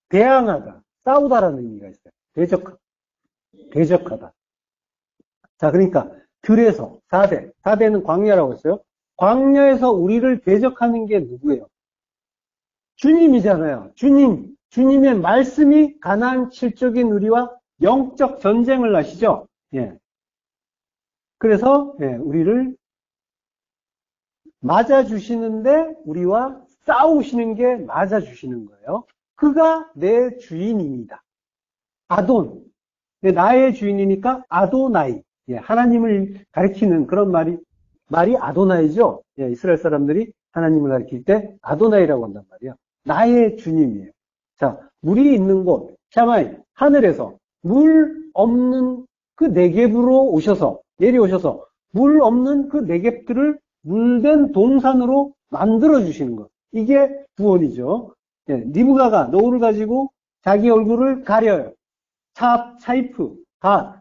Speaker 1: 대항하다, 싸우다라는 의미가 있어요. 대적하다. 자, 그러니까 들에서 사대는 광야라고 했어요. 광야에서 우리를 대적하는 게 누구예요? 주님이잖아요. 주님의 말씀이 가나안 칠적인 우리와 영적 전쟁을 하시죠. 예. 그래서 우리를 맞아주시는데 우리와 싸우시는 게 맞아주시는 거예요. 그가 내 주인입니다. 아돈. 나의 주인이니까 아도나이. 예, 하나님을 가리키는 그런 말이 아도나이죠. 예, 이스라엘 사람들이 하나님을 가리킬 때 아도나이라고 한단 말이에요. 나의 주님이에요. 자, 물이 있는 곳, 샤마이, 하늘에서 물 없는 그 네겝으로 내려오셔서 물 없는 그 네겝들을 물된 동산으로 만들어주시는 것. 이게 구원이죠. 예, 리브가가 노울을 가지고 자기 얼굴을 가려요.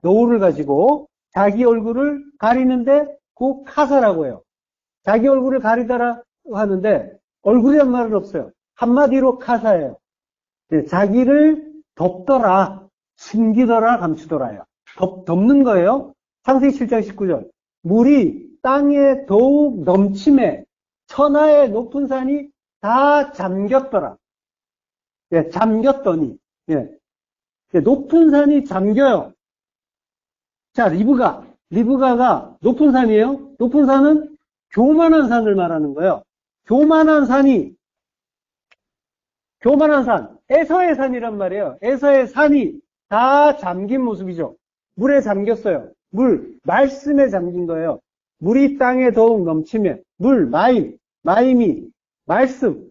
Speaker 1: 노울을 가지고 자기 얼굴을 가리는데 그 카사라고 해요. 자기 얼굴을 가리다라 하는데 얼굴이란 말은 없어요. 한마디로 카사예요. 네, 자기를 덮더라, 숨기더라, 감추더라요. 덮는 거예요. 창세기 7장 19절. 물이 땅에 더욱 넘침에 천하의 높은 산이 다 잠겼더라. 예, 잠겼더니 높은 산이 잠겨요. 자, 리브가가 높은 산이에요. 높은 산은 교만한 산을 말하는 거예요. 교만한 산, 에서의 산이란 말이에요. 에서의 산이 다 잠긴 모습이죠. 물에 잠겼어요. 말씀에 잠긴 거예요. 물이 땅에 더욱 넘치면, 마임이, 말씀,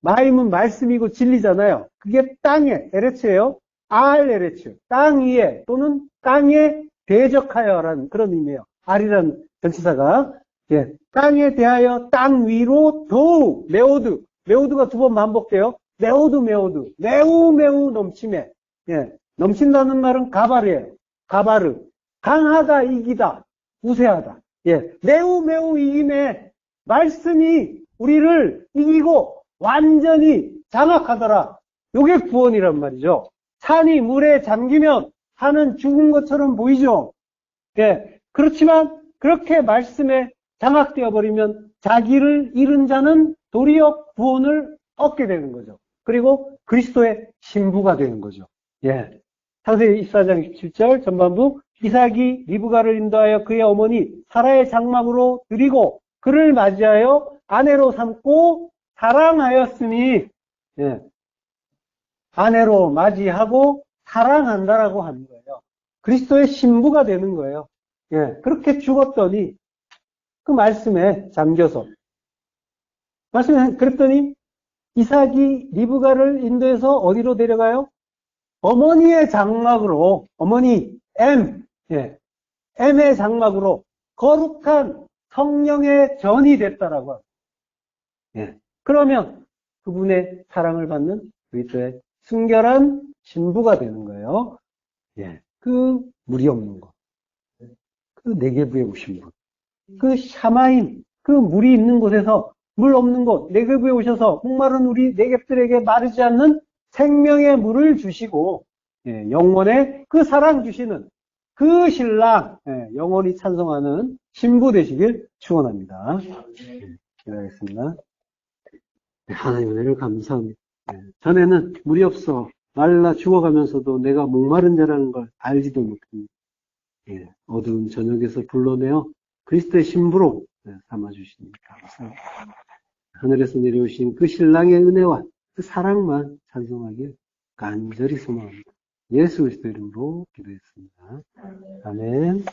Speaker 1: 마임은 말씀이고 진리잖아요. 그게 땅에, 에레츠예요. 에레츠, 땅 위에 또는 땅에 대적하여라는 그런 의미예요. 알이라는 전치사가 땅에 대하여 땅 위로 더욱 메오드가 두 번 반복돼요. 메오드 매우 넘침에 넘친다는 말은 가바르예요. 가바르 강하다, 이기다, 우세하다. 매우 이김에 말씀이 우리를 이기고 완전히 장악하더라. 요게 구원이란 말이죠. 산이 물에 잠기면 산은 죽은 것처럼 보이죠. 그렇지만 그렇게 말씀에 장악되어 버리면 자기를 잃은 자는 도리어 구원을 얻게 되는 거죠. 그리고 그리스도의 신부가 되는 거죠. 예. 창세기 24장 27절 전반부 이삭이 리브가를 인도하여 그의 어머니 사라의 장막으로 드리고 그를 맞이하여 아내로 삼고 사랑하였으니 예. 아내로 맞이하고 사랑한다라고 하는 거예요. 그리스도의 신부가 되는 거예요. 예. 그렇게 죽었더니 그 말씀에 잠겨서 말씀에 그랬더니 이삭이 리브가를 인도해서 어디로 데려가요? 어머니의 장막으로, 어머니 예, M의 장막으로 거룩한 성령의 전이 됐다라고 합니다. 예, 그러면 그분의 사랑을 받는 그리스도의 순결한 신부가 되는 거예요. 예, 그 물이 없는 것, 그 네게부에 오신 분, 그 샤마임, 그 물이 있는 곳에서 물 없는 곳, 네게부에 오셔서 목마른 우리 네겝들에게 마르지 않는 생명의 물을 주시고 예, 영원의 그 사랑 주시는 그 신랑 예, 영원히 찬송하는 신부 되시길 축원합니다. 기도하겠습니다. 하나님 은혜를 감사합니다. 예, 전에는 물이 없어 말라 죽어가면서도 내가 목마른 자라는 걸 알지도 못합니다. 예, 어두운 저녁에서 불러내어 그리스도의 신부로 삼아주시니 감사합니다. 하늘에서 내려오신 그 신랑의 은혜와 그 사랑만 찬송하길 간절히 소망합니다. 예수 그리스도 이름으로 기도했습니다. 아멘.